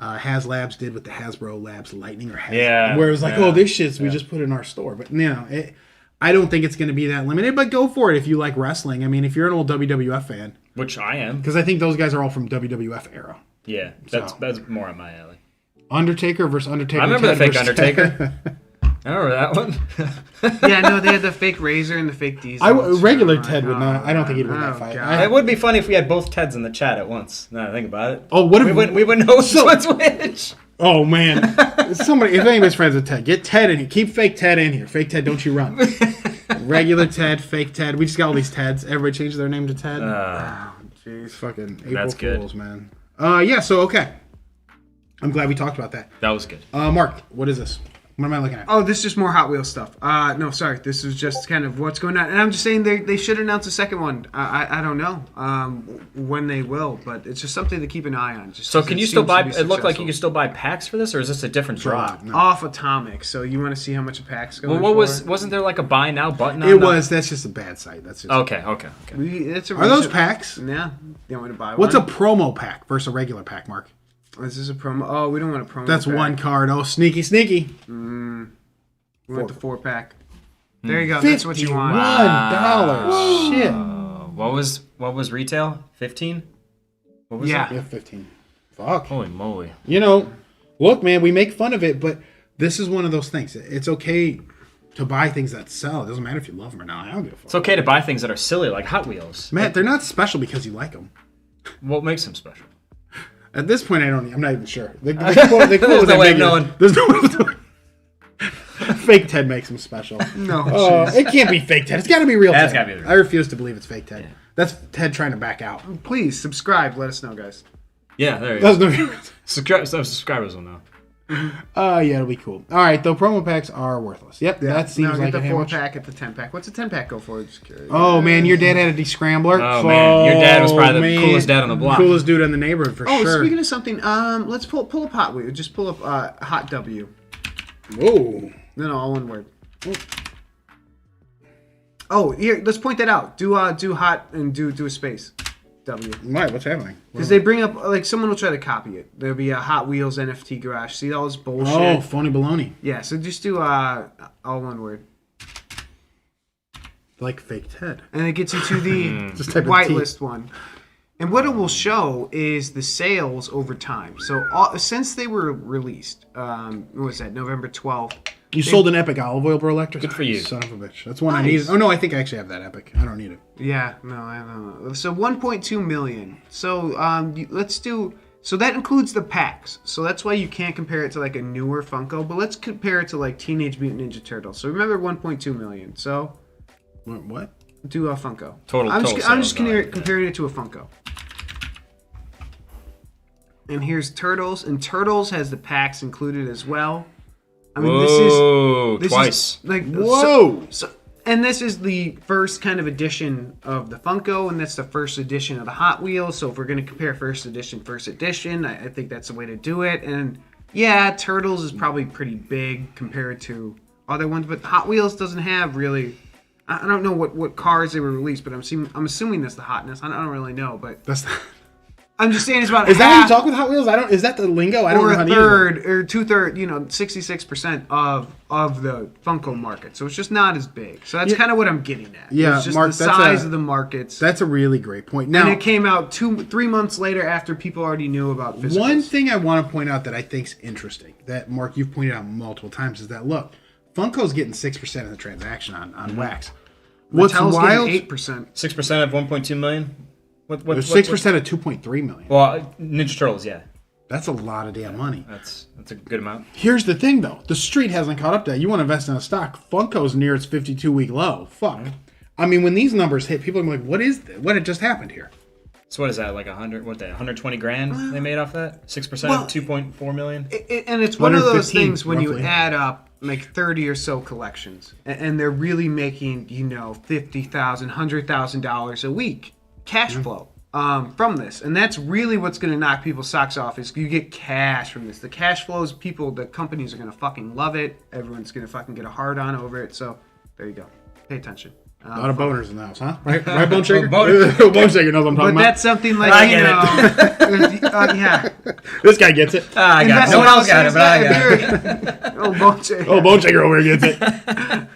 HasLabs did with the Hasbro Labs Lightning or Yeah, where it was like, yeah, oh, this shit's we just put in our store. But I don't think it's going to be that limited. But go for it if you like wrestling. I mean, if you're an old WWF fan, Which I am. because I think those guys are all from WWF era. Yeah, that's more on my alley. Undertaker versus Undertaker. I remember the Ted fake versus Undertaker. I remember that one. Yeah, no, they had the fake Razor and the fake Diesel. Regular Ted would not. I don't think he'd win that fight. God. It would be funny if we had both Teds in the chat at once. Now that I think about it. Oh, what if we wouldn't know which one's which. Oh man! If anybody's friends with Ted, get Ted in here. Keep fake Ted in here. Fake Ted, don't you run. Regular Ted, fake Ted. We just got all these Teds. Everybody changed their name to Ted. Jeez. Fucking April That's good. Fools, man. Yeah. So okay, I'm glad we talked about that. That was good. Mark, what is this? What am I looking at? Oh, this is just more Hot Wheels stuff. No, sorry. This is just kind of what's going on. And I'm just saying they should announce a second one. I don't know when they will, but it's just something to keep an eye on. Just So 'cause can it you still seems to buy? be It looked like you successful. could still buy packs for this, or is this a different drop? No. Off Atomic. So you want to see how much a pack's going Well, for? wasn't there like a buy now button? On It the- was. That's just a bad site. That's just. Okay. It's a Are those recent- packs? Yeah. You want me to buy one? What's a promo pack versus a regular pack, Mark? This is a promo. Oh, we don't want a promo. That's pack. one card. Oh, sneaky. We want the 4-pack. There you go. That's what you want. $51. Shit. What was retail? 15. What was Yeah. it? Yeah, 15. Fuck. Holy moly! You know, look, man, we make fun of it, but this is one of those things. It's okay to buy things that sell. It doesn't matter if you love them or not. I don't give a fuck. It's okay to buy things that are silly, like Hot Wheels. Matt, they're not special because you like them. What makes them special? At this point, I'm not even sure. They quote There's was no way of ambiguous. knowing. There's no way of knowing. Fake Ted makes them special. No. It can't be fake Ted. It's got to be real That's Ted. gotta be the real I refuse to believe it's fake Ted. Yeah. That's Ted trying to back out. Please subscribe. Let us know, guys. Yeah, there you go. That's no. Subscribers will know. Yeah, it'll be cool. All right, though promo packs are worthless. Yep, that seems now like get a the how much? 4-pack at the 10-pack. What's a 10-pack go for? Just curious. Oh man, your dad had a descrambler. Oh, man. Your dad was probably the coolest dad on the block. Coolest dude in the neighborhood for Oh, sure. speaking of something, let's pull up Hot Wheels. Just pull up Hot W. Whoa. No, all one word. Oh, here, let's point that out. Do hot and do a space. W. Why? What's happening? Because they bring up, like, someone will try to copy it. There'll be a Hot Wheels NFT garage. See all this bullshit? Oh, phony baloney. Yeah, so just do all one word. Like fake Ted. And it gets you to the Just type in T. whitelist one. And what it will show is the sales over time. So since they were released, what was that, November 12th? You sold an Epic olive oil, bro, Electric? Good for you. Son of a bitch. That's one I Nice. needed. Oh, no, I think I actually have that Epic. I don't need it. Yeah, no, I don't know. So 1.2 million. So let's do. So that includes the packs. So that's why you can't compare it to like a newer Funko. But let's compare it to like Teenage Mutant Ninja Turtles. So remember 1.2 million. So What? do a Funko. Total I'm just sales value, comparing it to a Funko. And here's Turtles, and Turtles has the packs included as well. I mean, Whoa, this twice. is like Whoa! and this is the first kind of edition of the Funko, and that's the first edition of the Hot Wheels. So if we're going to compare first edition, I think that's the way to do it. And yeah, Turtles is probably pretty big compared to other ones, but Hot Wheels doesn't have really. I don't know what cars they were released, but I'm assuming that's the hotness. I don't really know, but That's I'm just saying it's about Is that how you half talk with Hot Wheels? Is that the lingo? I don't or know how a to use it. third or 2/3, 66% of the Funko market. So it's just not as big. So that's kind of what I'm getting at. Yeah, it's just Mark, the that's size a- of the markets. That's a really great point. And Now, it came out 3 months later after people already knew about physicals. one thing I want to point out that I think's interesting, that Mark, you've pointed out multiple times, is that look, Funko's getting 6% of the transaction on wax. What's Mattel's wild? getting 8%. 6% of 1.2 million. What? There's 6% of 2.3 million. Well, Ninja Turtles, yeah. That's a lot of damn money. That's a good amount. Here's the thing, though. The street hasn't caught up to that. You want to invest in a stock. Funko's near its 52-week low. Fuck. I mean, when these numbers hit, people are like, what is this? What had just happened here? So what is that? Like 120 grand they made off that? 6% Well, of 2.4 million. And it's one of those 115, things when you roughly. add up like 30 or so collections, and they're really making, $50,000, $100,000 a week cash flow from this. And that's really what's going to knock people's socks off is you get cash from this. The cash flows, the companies are going to fucking love it. Everyone's going to fucking get a hard on over it. So there you go. Pay attention. A lot of boners in the house, huh? Right, Bone Shaker? Boner. Bone Shaker knows what I'm But talking about. that's something like, I get yeah. This guy gets it. I got it. No one else got it, but I got it. Oh, Bone Shaker. Oh, Bone Shaker over here gets it.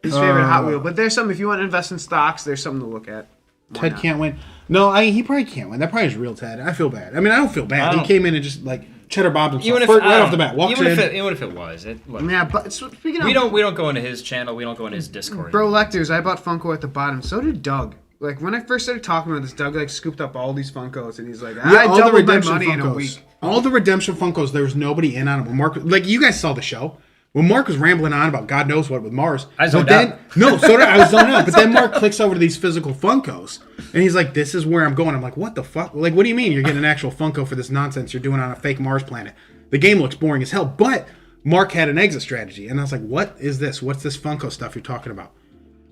His favorite Hot Wheel. But there's something, if you want to invest in stocks, there's something to look at. Why Ted not? can't win. No, he probably can't win. That probably is real Ted. I feel bad. I mean, I don't feel bad. He don't- came in and just like cheddar bobbed himself Even if right off the bat. Walked even in. if it was, look, Yeah, but speaking of we don't go into his channel. We don't go into his Discord. Bro Lectors, I bought Funko at the bottom. So did Doug. Like when I first started talking about this, Doug like scooped up all these Funkos, and he's like, Yeah, "I all the doubled my redemption money in a Funkos. week." All the redemption Funkos, there was nobody in on them. When Mark, like you guys saw the show. When Mark was rambling on about God knows what with Mars. I zoned but then, out. No, so did I. I was zoned out. But then Mark clicks over to these physical Funkos. And he's like, this is where I'm going. I'm like, what the fuck? Like, what do you mean you're getting an actual Funko for this nonsense you're doing on a fake Mars planet? The game looks boring as hell. But Mark had an exit strategy, and I was like, what is this? What's this Funko stuff you're talking about?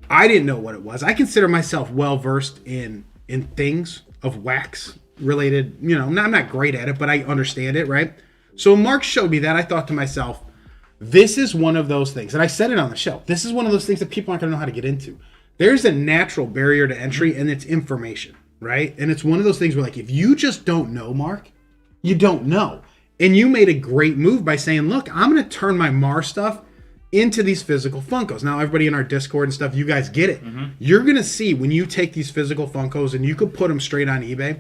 I didn't know what it was. I consider myself well versed in things of wax related. You know, I'm not great at it, but I understand it, right? So Mark showed me that. I thought to myself, this is one of those things, and I said it on the show. This is one of those things that people aren't going to know how to get into. There's a natural barrier to entry, and it's information, right? And it's one of those things where, like, if you just don't know, Mark, you don't know. And you made a great move by saying, look, I'm going to turn my Mars stuff into these physical Funkos. Now, everybody in our Discord and stuff, you guys get it. You're going to see when you take these physical Funkos and you could put them straight on eBay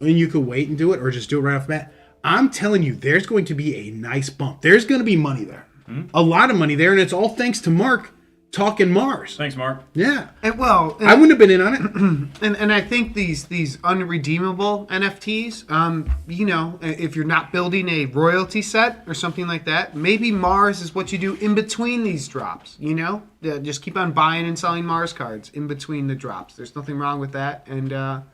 and you could wait and do it or just do it right off the bat. I'm telling you, there's going to be a nice bump. There's going to be money there. A lot of money there. And it's all thanks to Mark talking Mars. Thanks, Mark. Yeah. And, I wouldn't have been in on it. And I think these unredeemable NFTs, you know, if you're not building a royalty set or something like that, maybe Mars is what you do in between these drops, you know? Just keep on buying and selling Mars cards in between the drops. There's nothing wrong with that. And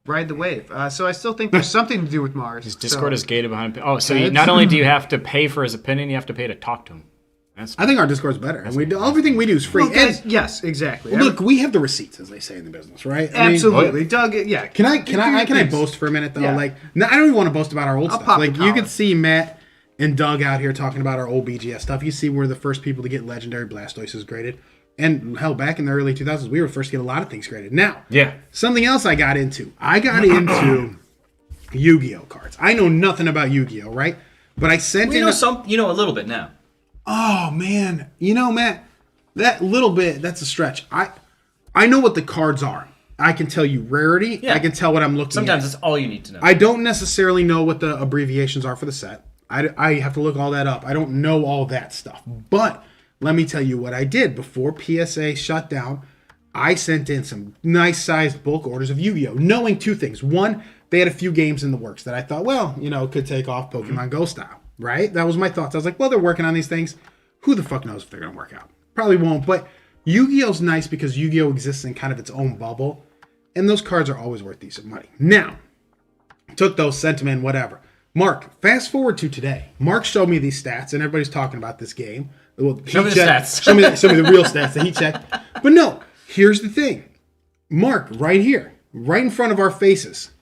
ride the wave. So I still think there's something to do with Mars. His Discord so. is gated behind. Oh, so not only do you have to pay for his opinion, you have to pay to talk to him. I think our Discord's better. And we do, everything we do is free. Well, guys, yes, exactly. Look, we have the receipts, as they say in the business, right? I mean, Absolutely. Doug, yeah. Can I boast for a minute though? Yeah. Like, no, I don't even want to boast about our old stuff. pop the Like, you collar. could see Matt and Doug out here talking about our old BGS stuff. You see, we're the first people to get legendary Blastoises graded, and hell, back in the early 2000s, we were first to get a lot of things graded. Now, something else I got into. I got into Yu-Gi-Oh cards. I know nothing about Yu-Gi-Oh, right? But I sent in. You know a little bit now. Oh man, you know, Matt, that little bit, that's a stretch. I know what the cards are. I can tell you rarity. Yeah. I can tell what I'm looking Sometimes at. that's all you need to know. I don't necessarily know what the abbreviations are for the set. I have to look all that up. I don't know all that stuff. But let me tell you what I did. Before PSA shut down, I sent in some nice-sized bulk orders of Yu-Gi-Oh! Knowing two things. One, they had a few games in the works that I thought, well, you know, could take off Pokemon Go style. Right? That was my thoughts. I was like, well, they're working on these things. Who the fuck knows if they're going to work out? Probably won't. But Yu-Gi-Oh's nice because Yu-Gi-Oh exists in kind of its own bubble. And those cards are always worth decent money. Now, took those, sent them in, whatever. Mark, fast forward to today. Mark showed me these stats, and everybody's talking about this game. Well, Show me the stats. Show me the real stats that he checked. But no, here's the thing. Mark, right here, right in front of our faces.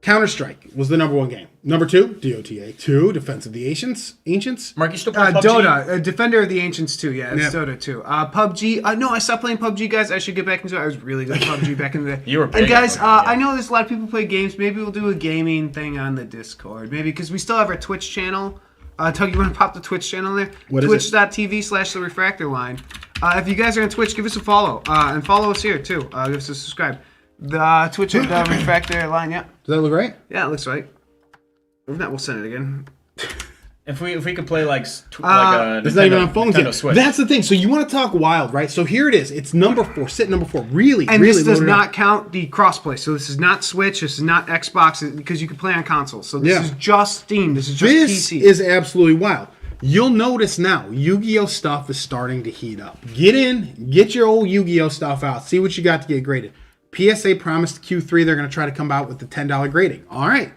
Counter-Strike was the number one game. Number 2, DOTA 2, Defense of the Ancients. Mark, you still play PUBG? Dota, Defender of the Ancients 2, yeah, it's Yeah. Dota 2. PUBG, no, I stopped playing PUBG, guys. I should get back into it. I was really good at PUBG back in the day. You were big And guys, at PUBG, yeah. I know there's a lot of people play games. Maybe we'll do a gaming thing on the Discord. Maybe, because we still have our Twitch channel. Tug, you want to pop the Twitch channel there? What is it? Twitch.tv/The Refractor Line. If you guys are on Twitch, give us a follow. And follow us here, too. Give us a subscribe. The Twitch at The Refractor Line, yeah. Does that look right? Yeah, it looks right. If not, we'll send it again. If we could play like a It's not even on phones Nintendo yet. Switch. That's the thing. So you want to talk wild, right? So here it is. It's number 4. Sit number 4. Really, And really this does loaded up. not count the crossplay. So this is not Switch. This is not Xbox because you can play on consoles. So this Yeah. is just Steam. This is just This PC. is absolutely wild. You'll notice now, Yu-Gi-Oh stuff is starting to heat up. Get in, get your old Yu-Gi-Oh stuff out. See what you got to get graded. PSA promised Q3 they're going to try to come out with the $10 grading. All right.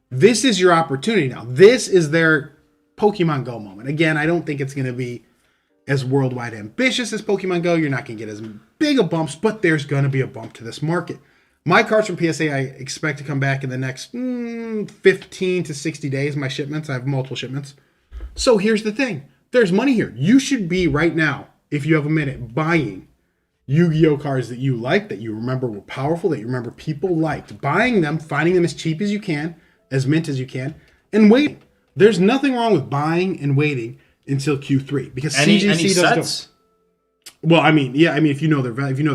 This is your opportunity now. This is their Pokemon Go moment. Again, I don't think it's going to be as worldwide ambitious as Pokemon Go. You're not going to get as big of bumps, but there's going to be a bump to this market. My cards from PSA I expect to come back in the next 15 to 60 days, my shipments. I have multiple shipments. So here's the thing. There's money here. You should be right now, if you have a minute, buying Yu-Gi-Oh cards that you like, that you remember were powerful, that you remember people liked. Buying them, finding them as cheap as you can, as mint as you can, and waiting. There's nothing wrong with buying and waiting until Q3 because Any CGC does sets? well. I mean, yeah. I mean, if you know they're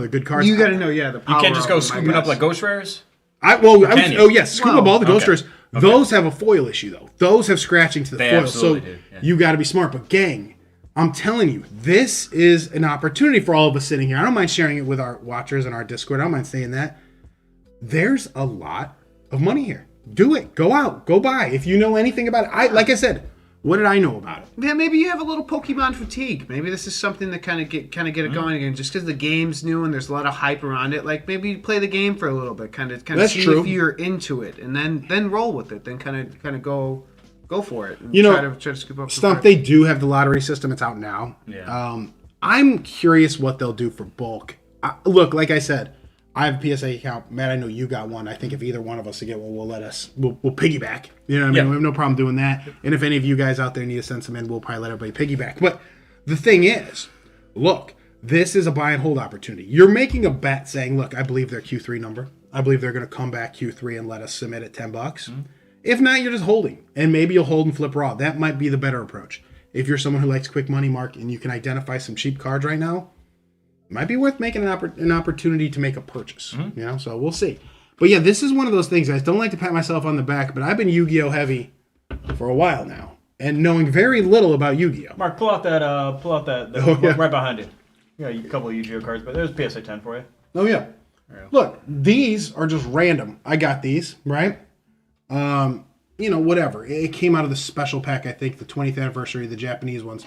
good cards, You got to know, yeah, the You power can't just of go them, I scooping up guess. like Ghost Rares? oh you? yes, scoop up all the Ghost Okay. Rares. Those have a foil issue though. Those have scratching to the They foil, absolutely so do, yeah. you got to be smart. But gang, I'm telling you, this is an opportunity for all of us sitting here. I don't mind sharing it with our watchers and our Discord. I don't mind saying that. There's a lot of money here. Do it. Go out. Go buy. If you know anything about it, like I said, what did I know about it? Yeah, maybe you have a little Pokemon fatigue. Maybe this is something that kind of get it going again. Just because the game's new and there's a lot of hype around it, like maybe play the game for a little bit, kind of That's see true. if you're into it, and then roll with it. Then kind of go go for it. And You know, try to scoop up. some Stump, price. they do have the lottery system. It's out now. Yeah. I'm curious what they'll do for bulk. Look, like I said, I have a PSA account. Matt, I know you got one. I think if either one of us to get one, we'll piggyback. You know what I mean? Yeah. We have no problem doing that. And if any of you guys out there need to send some in, we'll probably let everybody piggyback. But the thing is, look, this is a buy and hold opportunity. You're making a bet saying, look, I believe their Q3 number. I believe they're going to come back Q3 and let us submit at $10. Mm-hmm. If not, you're just holding. And maybe you'll hold and flip raw. That might be the better approach. If you're someone who likes quick money, Mark, and you can identify some cheap cards right now, it might be worth making an opportunity to make a purchase. You know, so we'll see. But yeah, this is one of those things. I don't like to pat myself on the back, but I've been Yu-Gi-Oh heavy for a while now, and knowing very little about Yu-Gi-Oh. Mark, pull out that Oh, yeah. right behind you. Yeah, a couple of Yu-Gi-Oh cards, but there's PSA 10 for you. Oh yeah. Look, these are just random. I got these, right? You know, whatever. It came out of the special pack, I think, the 20th anniversary, the Japanese ones.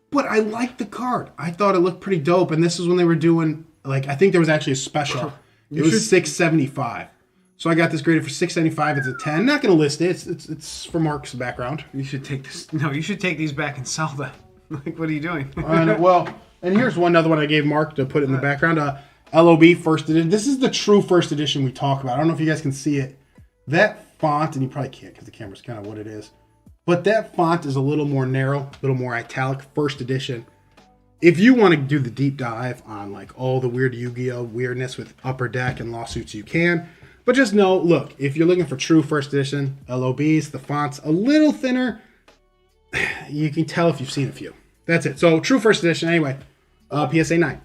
But I liked the card. I thought it looked pretty dope. And this is when they were doing, like, I think there was actually a special. It was $6.75. So I got this graded for $6.75. It's a 10. Not going to list it. It's for Mark's background. You should take this. No, you should take these back and sell them. Like, what are you doing? Well, and here's another one I gave Mark to put in the background. LOB first edition. This is the true first edition we talk about. I don't know if you guys can see it. That font, and you probably can't because the camera's kind of what it is, but that font is a little more narrow, a little more italic, first edition. If you want to do the deep dive on like all the weird Yu-Gi-Oh weirdness with Upper Deck and lawsuits, you can. But just know, look, if you're looking for true first edition LOBs, the font's a little thinner. You can tell if you've seen a few. That's it. So true first edition anyway. PSA 9.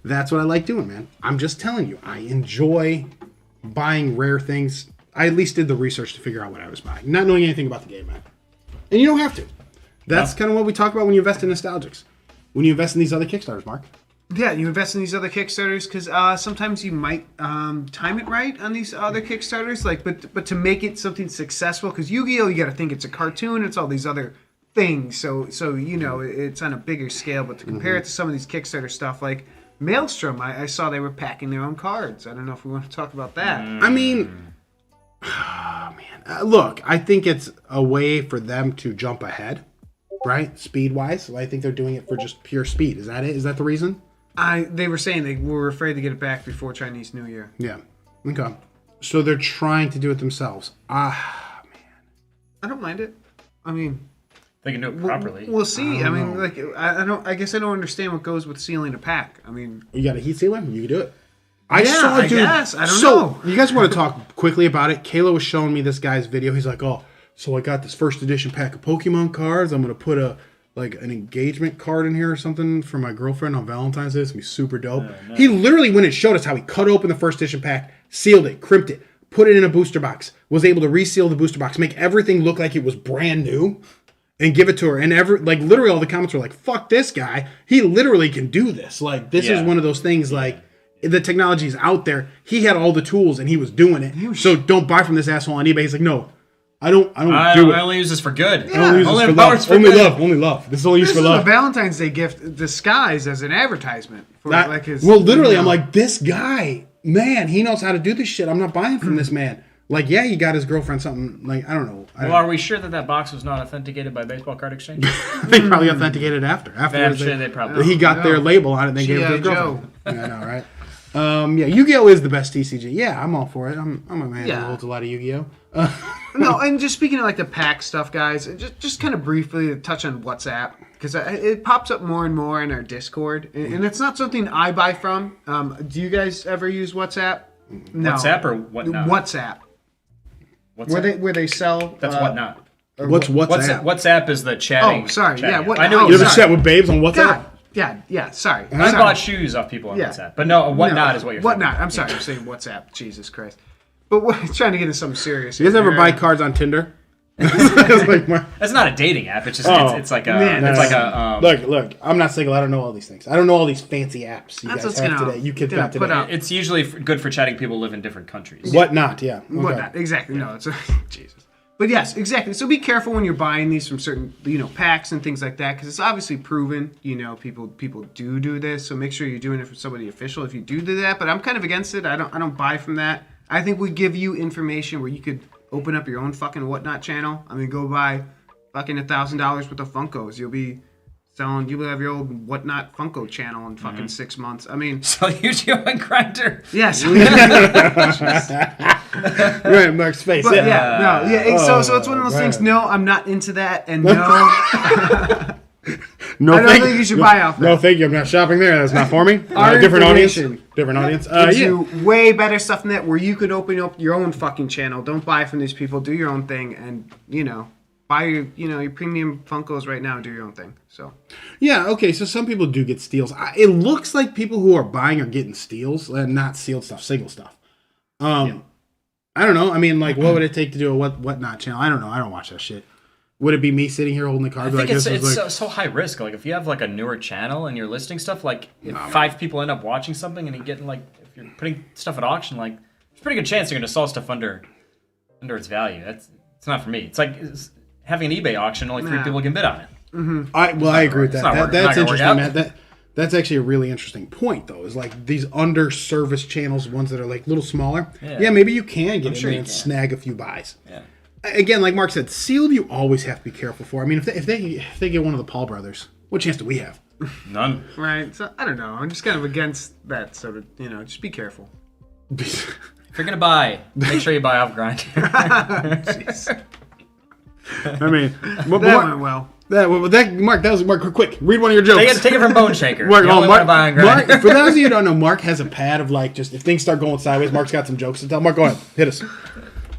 That's what I like doing, man. I'm just telling you, I enjoy buying rare things. I at least did the research to figure out what I was buying, not knowing anything about the game, man. And you don't have to. That's kind of what we talk about when you invest in nostalgics. When you invest in these other Kickstarters, Mark. Yeah, you invest in these other Kickstarters because sometimes you might time it right on these other Kickstarters. Like, but to make it something successful, because Yu-Gi-Oh, you got to think it's a cartoon. It's all these other things. So you know it's on a bigger scale. But to compare it to some of these Kickstarter stuff, like Maelstrom, I saw they were packing their own cards. I don't know if we want to talk about that. I mean, oh, man. Look, I think it's a way for them to jump ahead, right? Speed-wise. So I think they're doing it for just pure speed. Is that it? Is that the reason? They were saying they were afraid to get it back before Chinese New Year. Yeah. Okay. So they're trying to do it themselves. Man. I don't mind it. I mean, They can do it properly. we'll see. I mean, like I don't. I guess I don't understand what goes with sealing a pack. I mean, You got a heat sealer? You can do it. I guess. I don't know. You guys want to talk quickly about it? Kayla was showing me this guy's video. He's like, oh, so I got this first edition pack of Pokemon cards. I'm going to put an engagement card in here or something for my girlfriend on Valentine's Day. It's going to be super dope. Nice. He literally, when it showed us how he cut open the first edition pack, sealed it, crimped it, put it in a booster box, was able to reseal the booster box, make everything look like it was brand new, and give it to her. And literally all the comments were like, fuck this guy. He literally can do this. Like, this is one of those things like, the technology is out there. He had all the tools and he was doing it. So don't buy from this asshole on eBay. He's like, no, I don't do it. I only use this for good. I only use only this for love. love. Only love. This is only used this for is a love. Valentine's Day gift disguised as an advertisement for like his. Well, literally, I'm like, this guy, man, he knows how to do this shit. I'm not buying from this man. Like, yeah, he got his girlfriend something, like, I don't know. Well, are we sure that box was not authenticated by Baseball Card Exchange? They probably authenticated after. I'm sure they probably. He got their label on it and they gave it to his girlfriend. Yeah, I know, right? Yeah, Yu-Gi-Oh is the best TCG. Yeah, I'm all for it. I'm a man who holds a lot of Yu-Gi-Oh. No, and just speaking of like the pack stuff, guys, just kind of briefly to touch on WhatsApp, because it pops up more and more in our Discord, and it's not something I buy from. Do you guys ever use WhatsApp? No. WhatsApp or whatnot? WhatsApp. Where they sell. That's whatnot. What's WhatsApp? WhatsApp is the chatting. Oh, sorry. chatting Yeah. app. What? I know oh, You ever sorry. chat with babes on WhatsApp? God. Yeah. Sorry. I bought shoes off people on WhatsApp, but no, whatnot is what you're saying. Whatnot. I'm sorry. I'm saying WhatsApp. Jesus Christ. But we're trying to get into something serious. You guys ever buy cards on Tinder? That's not a dating app. It's just it's like a Look. I'm not single. I don't know all these things. I don't know all these fancy apps you guys have today. You kids got today. It's usually good for chatting people who live in different countries. Whatnot? Yeah. Okay. Whatnot. Exactly. No. It's Jesus. But yes, exactly. So be careful when you're buying these from certain, packs and things like that, because it's obviously proven, people do this. So make sure you're doing it for somebody official if you do that. But I'm kind of against it. I don't buy from that. I think we give you information where you could open up your own fucking Whatnot channel. I mean, go buy fucking $1,000 worth of Funkos. You'll be selling. You will have your old whatnot Funko channel in fucking 6 months. I mean, So Yu-Gi-Oh and Grinder. yes. Right, Mark's face. But yeah. So it's one of those things. No, I'm not into that, and no, No, I don't think you should buy off that. No, thank you. I'm not shopping there. That's not for me. Our Different audience. information Different audience. gives Yeah. you way better stuff than that, where you could open up your own fucking channel. Don't buy from these people. Do your own thing, and buy your premium Funkos right now. And do your own thing. So Yeah, okay, so some people do get steals. It looks like people who are buying are getting steals, and not sealed stuff, single stuff. I don't know. I mean, like, what would it take to do a whatnot channel? I don't know. I don't watch that shit. Would it be me sitting here holding the card? I think it's so high risk. Like, if you have like a newer channel and you're listing stuff, like if 5 people end up watching something and you're getting like, if you're putting stuff at auction, like, there's a pretty good chance you're going to sell stuff under its value. It's not for me. It's like having an eBay auction, only 3 people can bid on it. I agree with that. That's interesting, out. man. That's actually a really interesting point, though. Is like these under-service channels, ones that are like a little smaller. Yeah, maybe you can get in there and snag a few buys. Yeah. Again, like Mark said, sealed you always have to be careful for. I mean, if they get one of the Paul brothers, what chance do we have? None. right. So I don't know. I'm just kind of against that sort of. Just be careful. If you're gonna buy, make sure you buy off Grinder. Jeez. I mean, That went well. Mark, that was Mark. Quick, read one of your jokes. Take it from Bone Shaker. Mark, You only wanna buy on Grindr. Mark, for those of you who don't know, Mark has a pad of like just if things start going sideways, Mark's got some jokes to tell. Mark, go ahead, hit us.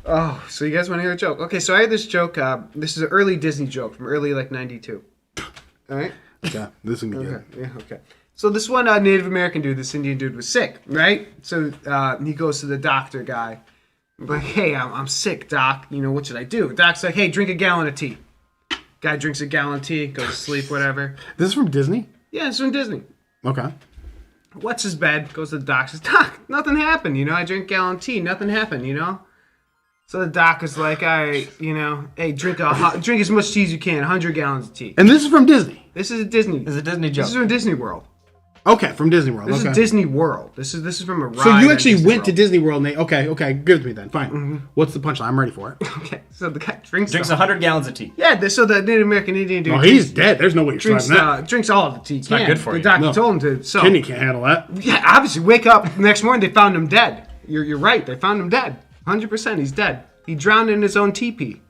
Oh, so you guys want to hear a joke? Okay, so I had this joke. This is an early Disney joke from early like '92. All right. Yeah, this is gonna be good. Okay. Yeah. Okay. So this one Native American dude, this Indian dude, was sick, right? So he goes to the doctor guy, like, "Hey, I'm sick, doc. What should I do?" Doc's like, "Hey, drink a gallon of tea." Guy drinks a gallon of tea, goes to sleep, whatever. This is from Disney. Yeah, it's from Disney. Okay. What's his bed? Goes to the doc, says, "Doc, nothing happened. I drink a gallon of tea, nothing happened. So the doc is like, hey, drink as much tea as you can, 100 gallons of tea. And this is from Disney. This is a Disney. It's a Disney joke. This is from Disney World. Okay, from Disney World. This okay. is Disney World. This is from a ride. So you on actually Disney went World. to Disney World and okay, give it to me then. Fine. What's the punchline? I'm ready for it. Okay, so the guy drinks 100 gallons of tea. Yeah, so the Native American Indian dude Oh, he's dead. There's no way you're drinks, surviving that. drinks all of the tea. It's not good for the you. doctor No. told him to. So Kidney can't handle that. yeah, obviously, wake up the next morning, they found him dead. You're right. They found him dead. 100%. He's dead. He drowned in his own teepee.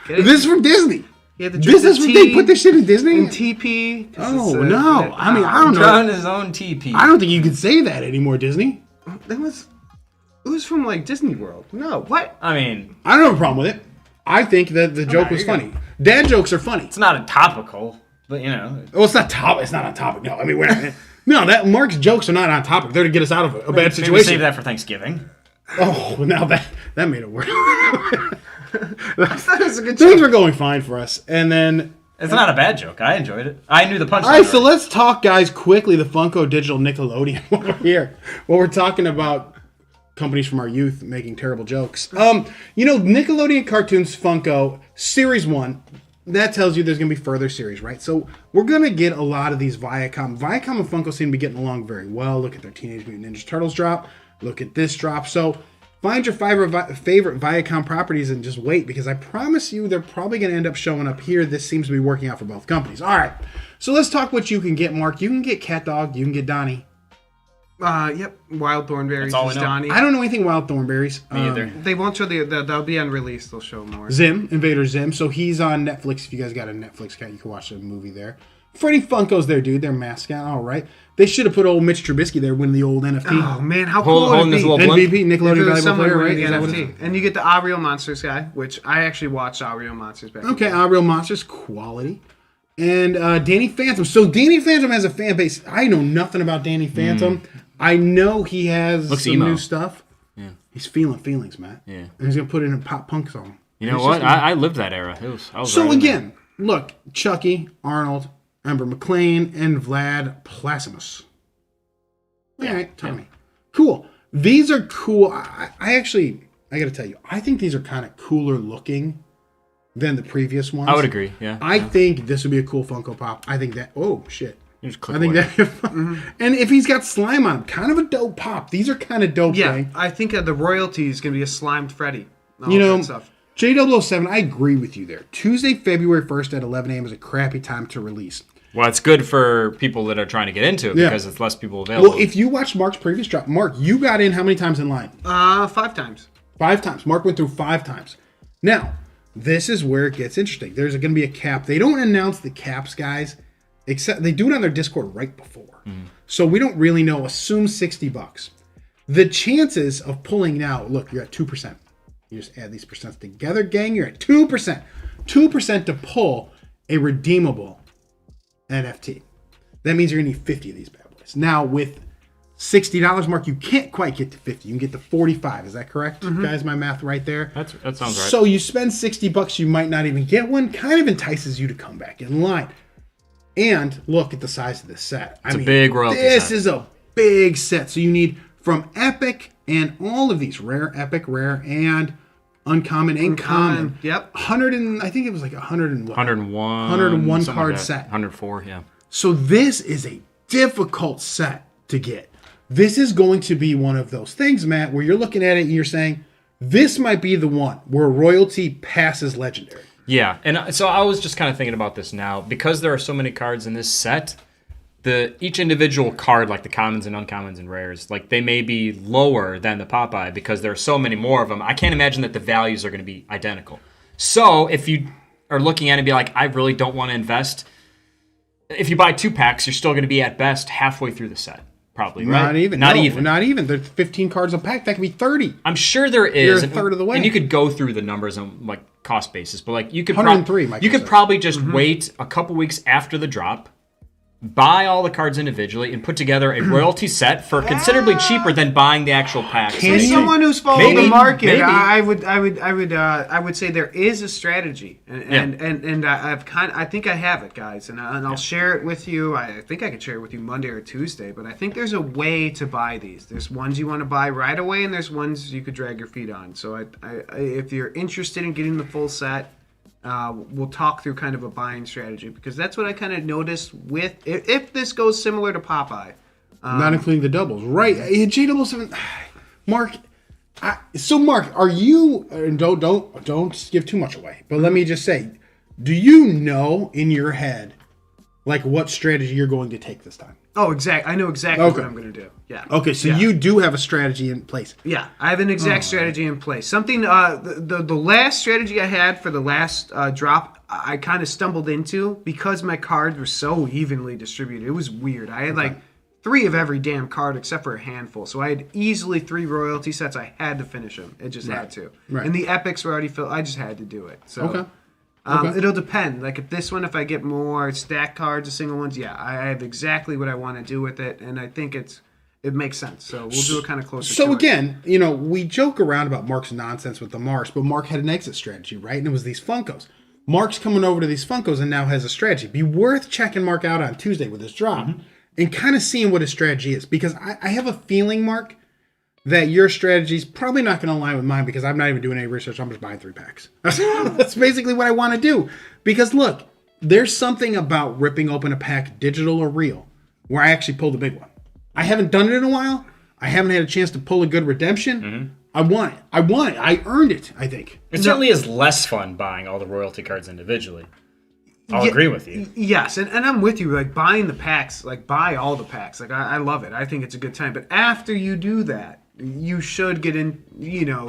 Get it? This is from Disney. He had to drink This is the they tea put this shit in Disney. in TP. Oh no! I mean, I don't know. Drowned his own TP. I don't think you can say that anymore, Disney. It was from like Disney World. No, what? I mean, I don't have a problem with it. I think that the joke was funny. Dad jokes are funny. it's not a topical, but Well, it's not top. It's not on topic. No, I mean we're not. No, that Mark's jokes are not on topic. They're to get us out of a bad maybe situation. save that for Thanksgiving. Oh, now that made it worse. That was a good Things joke. were going fine for us, and then. It's not a bad joke. I enjoyed it. I knew the punchline. All right, so already. let's talk, guys, quickly. The Funko Digital Nickelodeon while we're here. While we're talking about companies from our youth making terrible jokes. Nickelodeon Cartoons Funko Series 1. That tells you there's going to be further series, right? So we're going to get a lot of these Viacom. Viacom and Funko seem to be getting along very well. Look at their Teenage Mutant Ninja Turtles drop. Look at this drop. So find your favorite Viacom properties and just wait, because I promise you they're probably going to end up showing up here. This seems to be working out for both companies. All right, so let's talk what you can get, Mark. You can get Cat Dog. You can get Donnie. Yep. Wild Thornberries That's all we is know. Donnie. I don't know anything Wild Thornberries. Me either. They won't show they'll be unreleased. They'll show more. Zim, Invader Zim. So he's on Netflix. If you guys got a Netflix account, you can watch the movie there. Freddie Funko's there, dude. Their mascot. All right. They should have put old Mitch Trubisky there winning the old NFT. Oh man, how cool would it holding be? this little blimp. MVP, If Nickelodeon there was Valuable someone Player, right? winning Is the that what it NFT. is? And you get the Ariel Monsters guy, which I actually watched Ariel Monsters back. Okay, in the day. Ariel Monsters, quality. And Danny Phantom. So Danny Phantom has a fan base. I know nothing about Danny Phantom. I know he has Looks some emo. new stuff. Yeah. He's feeling feelings, Matt. Yeah. And he's going to put it in a pop punk song. You know It's what? just- I lived that era. I was So right in there. again, look, Chucky, Arnold, Ember McLean, and Vlad Plasimus. All right, Tommy. Cool. These are cool. I got to tell you, I think these are kind of cooler looking than the previous ones. I would agree. Yeah. I think this would be a cool Funko Pop. I think that. Oh shit. You just click I think away. that. And if he's got slime on him, kind of a dope pop. These are kind of dope. Yeah, thing. I think the royalty is gonna be a slimed Freddy. All You know, that stuff. J007, I agree with you there. Tuesday, February 1st at 11 a.m. is a crappy time to release. Well, it's good for people that are trying to get into it Yeah. because it's less people available. Well, if you watched Mark's previous drop, Mark, you got in how many times in line? 5 times. 5 times. Mark went through 5 times. Now, this is where it gets interesting. There's going to be a cap. They don't announce the caps, guys, except they do it on their Discord right before. So we don't really know. Assume $60. The chances of pulling now, look, you're at 2%. You just add these percents together, gang. You're at 2%. 2% to pull a redeemable NFT. That means you're going to need 50 of these bad boys. Now, with $60, Mark, you can't quite get to 50. You can get to 45. Is that correct, guys? My math right there? that sounds right. So you spend $60, you might not even get one. Kind of entices you to come back in line. And look at the size of this set. It's a big royalty This set. is a big set. So you need from Epic and all of these rare, epic, rare, and uncommon and common. Yep. 100 and I think it was like 100 and what? 101 something card like that. set. 104, yeah. So this is a difficult set to get. This is going to be one of those things, Matt, where you're looking at it and you're saying, this might be the one where royalty passes legendary. Yeah, and so I was just kind of thinking about this now. Because there are so many cards in this set, each individual card, like the commons and uncommons and rares, like they may be lower than the Popeye because there are so many more of them. I can't imagine that the values are going to be identical. So if you are looking at it and be like, I really don't want to invest, if you buy 2 packs, you're still going to be at best halfway through the set. Probably, right? Not even. Not No, even. Not even. There's 15 cards a pack. That could be 30. I'm sure there is. You're a third of the way. And you could go through the numbers on like cost basis, but like you could 103, Michael you could said. probably just wait a couple weeks after the drop, buy all the cards individually, and put together a royalty set for considerably cheaper than buying the actual packs. Can As you- someone who's followed Maybe, the market, maybe. I would say there is a strategy, and I think I have it, guys, and I'll share it with you. I think I could share it with you Monday or Tuesday, but I think there's a way to buy these. There's ones you want to buy right away, and there's ones you could drag your feet on. So if you're interested in getting the full set, we'll talk through kind of a buying strategy, because that's what I kind of noticed with if this goes similar to Popeye. Not including the doubles. Right. J007. Mark. So Mark, are you, and don't give too much away, but let me just say, do you know in your head like what strategy you're going to take this time? Oh, exactly. I know exactly Okay. what I'm going to do. Yeah. Okay, so Yeah. you do have a strategy in place. Yeah, I have an exact strategy in place. Something the last strategy I had for the last drop, I kind of stumbled into because my cards were so evenly distributed. It was weird. I had like 3 of every damn card except for a handful. So I had easily 3 royalty sets. I had to finish them. It just had to. Right. And the epics were already filled. I just had to do it. So Okay. it'll depend. Like if I get more stack cards or single ones, yeah, I have exactly what I want to do with it, and I think it makes sense. So we'll do it kind of closer. So to it. again, we joke around about Mark's nonsense with the Mars, but Mark had an exit strategy, right? And it was these Funkos. Mark's coming over to these Funkos and now has a strategy. Be worth checking Mark out on Tuesday with his drop and kind of seeing what his strategy is. Because I have a feeling, Mark, that your strategy is probably not going to align with mine, because I'm not even doing any research. I'm just buying 3 packs. That's basically what I want to do. Because look, there's something about ripping open a pack, digital or real, where I actually pulled the big one. I haven't done it in a while. I haven't had a chance to pull a good redemption. I want it. I earned it, I think. It certainly is less fun buying all the royalty cards individually. I'll agree with you. Yes, and I'm with you. Like buying the packs, like buy all the packs. Like I love it. I think it's a good time. But after you do that, you should get in.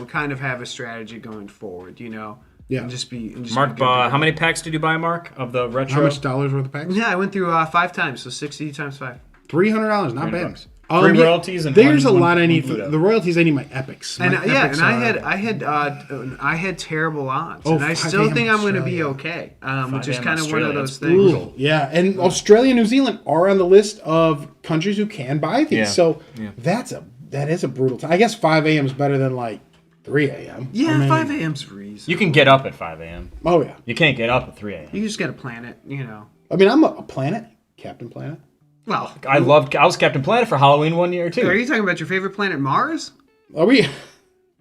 Kind of have a strategy going forward. Yeah. And just be. Mark, how many packs did you buy, Mark, of the retro? How much dollars worth of packs? Yeah, I went through 5 times, so 60 times 5. $300, not bad. $300. 3 royalties and there's one- a lot one I need. Pluto. The royalties I need my epics. My And epics I had terrible odds, Oh, and I 5 still a.m. think I'm going to be Australia. okay, which is 5 kind of one Australia, of those that's things. brutal. Yeah, and Australia and New Zealand are on the list of countries who can buy these. Yeah. So Yeah. that is a brutal time. I guess 5 a.m. is better than like 3 a.m. Yeah, I mean, 5 a.m.'s reason. You can get up at 5 a.m. Oh yeah. You can't get up at 3 a.m. You just got to plan it, I mean, I'm a planet, Captain Planet. Well, I was Captain Planet for Halloween one year, too. are you talking about your favorite planet, Mars? Are we?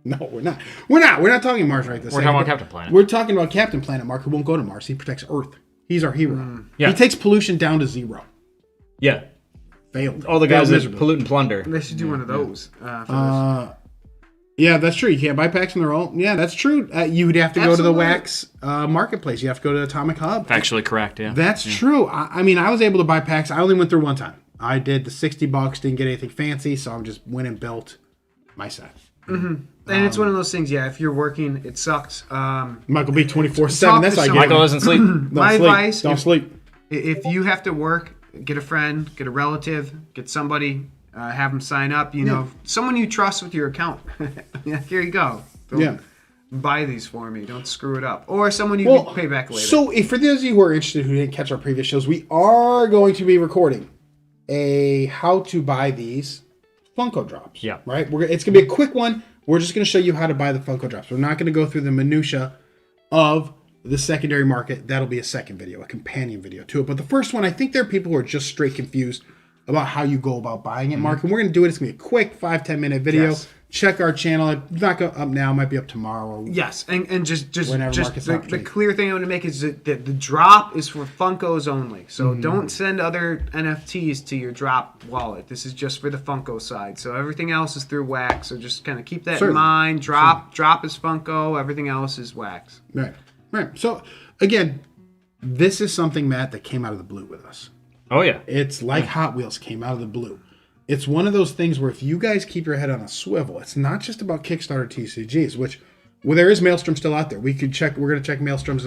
No, we're not. We're not talking Mars right this We're second. talking about Captain Planet. We're talking about Captain Planet, Mark, who won't go to Mars. He protects Earth. He's our hero. Yeah. He takes pollution down to 0. Yeah. Failed. All the guys Failed that miserably. pollute and plunder. They should do one of those. For Yeah, that's true. You can't buy packs on their own. Yeah, that's true. You would have to go to the wax marketplace. You have to go to Atomic Hub. Actually correct, yeah. That's true. I mean, I was able to buy packs. I only went through one time. I did the $60, didn't get anything fancy, so I just went and built my set. And it's one of those things, yeah, if you're working, it sucks. Michael B 24/7. Talk That's to why I get Michael him. doesn't sleep. My advice, Don't sleep. if you have to work, get a friend, get a relative, get somebody, have them sign up, you know, someone you trust with your account. Yeah, here you go. Don't buy these for me. Don't screw it up. Or someone you can pay back later. So, for those of you who are interested who didn't catch our previous shows, we are going to be recording a how to buy these Funko drops. Yeah. Right? It's going to be a quick one. We're just going to show you how to buy the Funko drops. We're not going to go through the minutia of the secondary market. That'll be a second video, a companion video to it. But the first one, I think there are people who are just straight confused about how you go about buying it, Mark. And we're going to do it. It's going to be a quick 5-10 minute video. Yes. Check our channel. It's not up now. It might be up tomorrow. Or Yes, and just Whenever market's the opportunity. clear thing I want to make is that the drop is for Funkos only. So don't send other NFTs to your drop wallet. This is just for the Funko side. So everything else is through Wax. So just kind of keep that in Certainly. mind. Drop is Funko. Everything else is Wax. Right. So, again, this is something, Matt, that came out of the blue with us. Oh, yeah. It's like Hot Wheels came out of the blue. It's one of those things where if you guys keep your head on a swivel, it's not just about Kickstarter TCGs, which, well, there is Maelstrom still out there. We're going to check Maelstrom's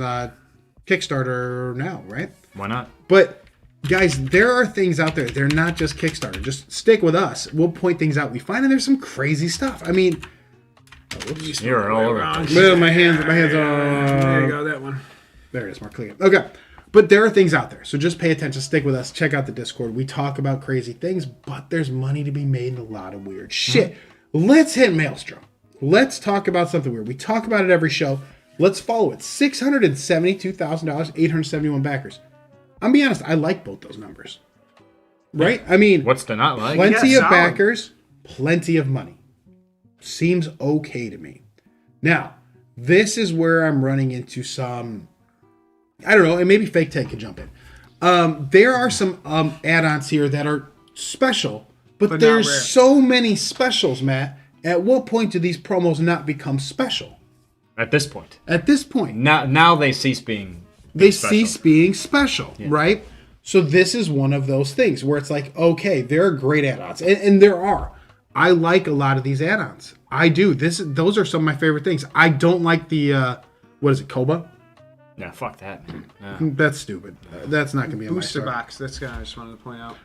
Kickstarter now, right? Why not? But, guys, there are things out there. They're not just Kickstarter. Just stick with us. We'll point things out we find, and there's some crazy stuff. I mean... You're all over. Well, my hands are... There you go, that one. There it is, Mark. Click it. Okay. But there are things out there. So just pay attention. Stick with us. Check out the Discord. We talk about crazy things, but there's money to be made in a lot of weird shit. Let's hit Maelstrom. Let's talk about something weird. We talk about it every show. Let's follow it. $672,000, 871 backers. I'm be honest, I like both those numbers. Right? I mean, What's to not like? plenty Yeah, of solid. backers, plenty of money. Seems okay to me. Now, this is where I'm running into some, I don't know, and maybe Fake Ted can jump in. There are some add-ons here that are special, but not there's rare. so many specials, Matt. At what point do these promos not become special? At this point. At this point, Now they cease being they special. cease being special, right? So this is one of those things where it's like, okay, there are great add-ons, and there are. I like a lot of these add-ons. I do. Those are some of my favorite things. I don't like the what is it, Koba? Yeah, fuck that, man. That's stupid. That's not gonna be a Booster my box. That's kind of I just wanted to point out.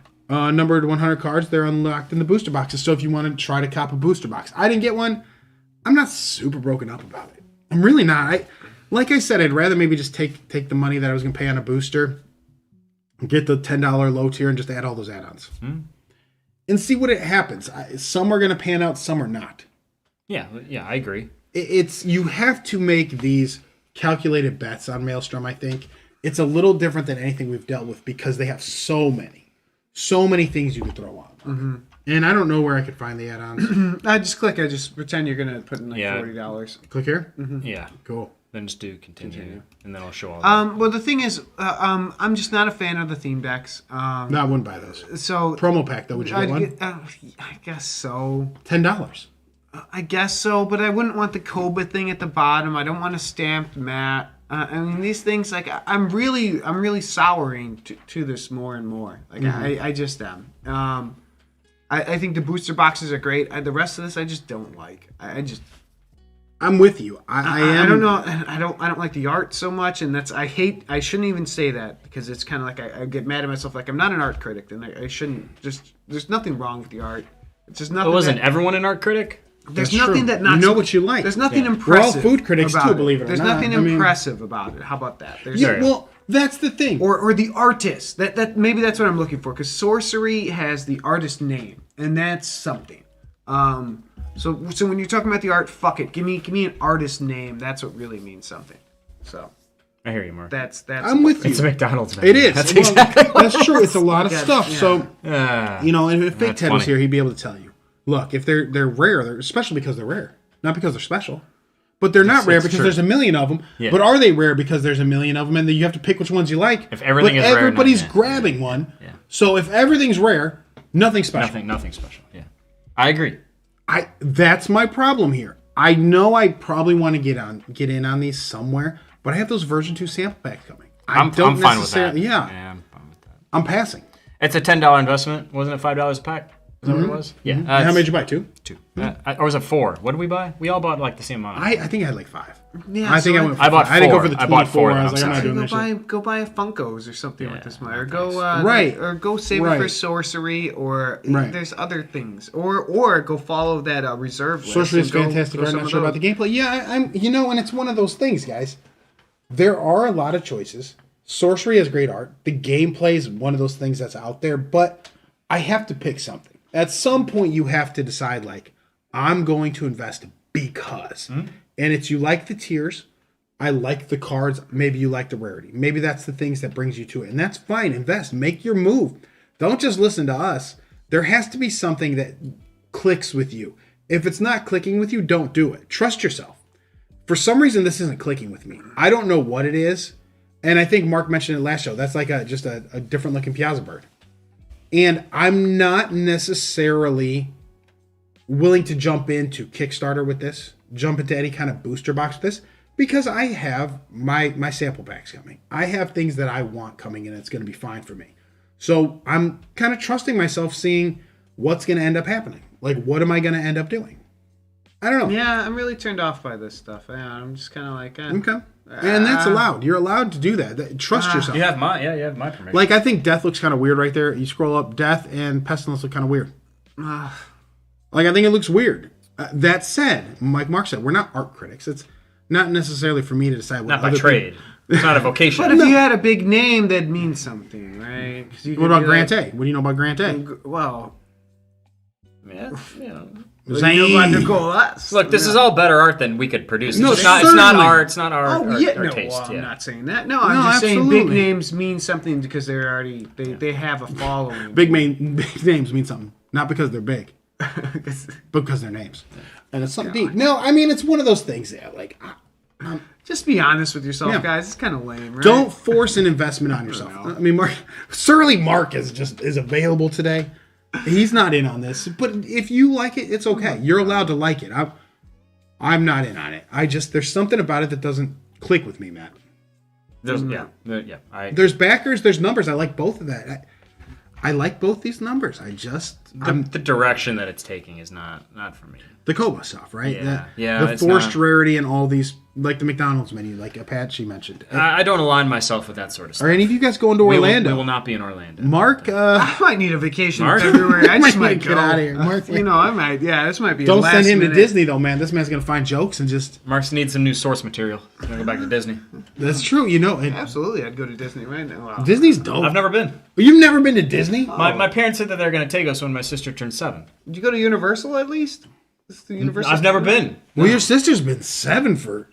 Numbered 100 cards. They're unlocked in the booster boxes. So if you want to try to cop a booster box, I didn't get one. I'm not super broken up about it. I'm really not. Like I said, I'd rather maybe just take the money that I was gonna pay on a booster, get the $10 low tier, and just add all those add-ons. And see what it happens. Some are going to pan out, some are not. Yeah, I agree. It's you have to make these calculated bets on Maelstrom, I think. It's a little different than anything we've dealt with because they have so many things you can throw on. And I don't know where I could find the add-ons. I just pretend you're gonna put in like Yeah. $40. Click here. Yeah. Cool. Then just do continue. And then I'll show all that. Well, the thing is, I'm just not a fan of the theme decks. No, I wouldn't buy those. So Promo pack though, would you get one? I guess so. $10. I guess so, but I wouldn't want the Koba thing at the bottom. I don't want a stamped mat. I mean, these things, like, I'm really souring to this more and more. Like, I just am. I think the booster boxes are great. The rest of this, I just don't like. I'm with you. I don't know. I don't like the art so much, and I shouldn't even say that because it's kind of like I get mad at myself. Like I'm not an art critic, and I shouldn't. There's nothing wrong with the art. It's just nothing. But wasn't that, everyone an art critic? there's That's nothing true. that knocks. You know what you like. There's nothing We're all impressive. food critics about too, believe it or There's not. nothing I mean- impressive about it. How about that? There's Yeah, well, that's the thing. or the artist. That maybe that's what I'm looking for because sorcery has the artist name, and that's something. So when you're talking about the art, fuck it. Give me an artist name. That's what really means something. So I hear you, Mark. that's. I'm with you. It's a McDonald's. It is. That's Well, exactly what that's true. It's a lot of Yeah, stuff. yeah. So you know, and if Fake That's Ted was funny. here, he'd be able to tell you. Look, if they're rare, they're especially because they're rare, not because they're special. But they're not rare That's because true. there's a million of them. Yeah. But are they rare because there's a million of them, and then you have to pick which ones you like? If everything but is rare, everybody's not- yeah. grabbing one. Yeah. So if everything rare, nothing special. Nothing special. Yeah, I agree. That's my problem here. I know I probably want to get in on these somewhere, but I have those version 2 sample packs coming. I'm fine with that. Yeah, I'm fine with that. I'm passing. It's a $10 investment. Wasn't it $5 a pack? Is that what it was? Yeah. How many did you buy? 2? 2. Or was it 4? What did we buy? We all bought like the same amount. I think I had like 5. Yeah, I think so I went. For I bought 5. I didn't go 4. for the I 24. bought 4, I was like, I'm not I'm doing Go this buy, shit. go buy a Funkos or something with this money, or go Right. or go save it Right. for sorcery, or Right. there's other things, or go follow that reserve list. Sorcery is and go- fantastic. go I'm some not of sure about those. the gameplay. Yeah, I'm. And it's one of those things, guys. There are a lot of choices. Sorcery has great art. The gameplay is one of those things that's out there, but I have to pick something. At some point, you have to decide, like, I'm going to invest because. And it's you like the tiers. I like the cards. Maybe you like the rarity. Maybe that's the things that brings you to it. And that's fine. Invest. Make your move. Don't just listen to us. There has to be something that clicks with you. If it's not clicking with you, don't do it. Trust yourself. For some reason, this isn't clicking with me. I don't know what it is. And I think Mark mentioned it last show. That's like just a different looking Piazza bird. And I'm not necessarily willing to jump into Kickstarter with this, jump into any kind of booster box with this, because I have my sample packs coming. I have things that I want coming in. It's going to be fine for me. So I'm kind of trusting myself, seeing what's going to end up happening. Like, what am I going to end up doing? I don't know. Yeah, I'm really turned off by this stuff. Yeah, I'm just kind of like, Okay. And that's allowed. You're allowed to do that. Trust yourself. You have my permission. Like, I think Death looks kind of weird right there. You scroll up, Death and Pestilence look kind of weird. Like, I think it looks weird. That said, like Mark said, we're not art critics. It's not necessarily for me to decide what not by other trade. It's not a vocation. But if you had a big name, that'd mean something, right? 'Cause you What could about be Grant like, A? What do you know about Grant A? Well, Yeah, yeah. you know about Nicolas. Look, this is all better art than we could produce. No, It's not certainly. art. It's not our, Oh our, yeah, our no, taste. well, I'm yeah. not saying that. No, I'm No, just saying big absolutely. names mean something because they're already they have a following. Big names mean something. Not because they're big, but because they're names. And it's something deep. No, I mean, it's one of those things that, like, Just be honest with yourself, Yeah. guys. It's kind of lame, right? don't force an investment on yourself. I mean, Mark is available today. He's not in on this, but if you like it, it's okay. You're allowed to like it. I'm not in on it. There's something about it that doesn't click with me, Matt. There's backers, there's numbers. I like both of that. I like both these numbers. The direction that it's taking is not for me. The Koba stuff, right? Yeah, The it's forced not- rarity and all these, like the McDonald's menu, like Apache mentioned. I don't align myself with that sort of stuff. Are any of you guys going to We Orlando? will not be in Orlando. Mark, I might need a vacation Mark? in February. I just might get go. out of here. Mark, You know, I might. Yeah, this might be. don't a last send him minute. to Disney though, man. This man's gonna find jokes and just. Mark's needs some new source material. He's gonna go back to Disney. That's true. You know, Absolutely, I'd go to Disney right now. Wow. Disney's dope. I've never been. You've never been to Disney? My parents said that they're gonna take us when my sister turns 7. Did you go to Universal at least? This is the Universal. I've never been. Well, your sister's been 7 for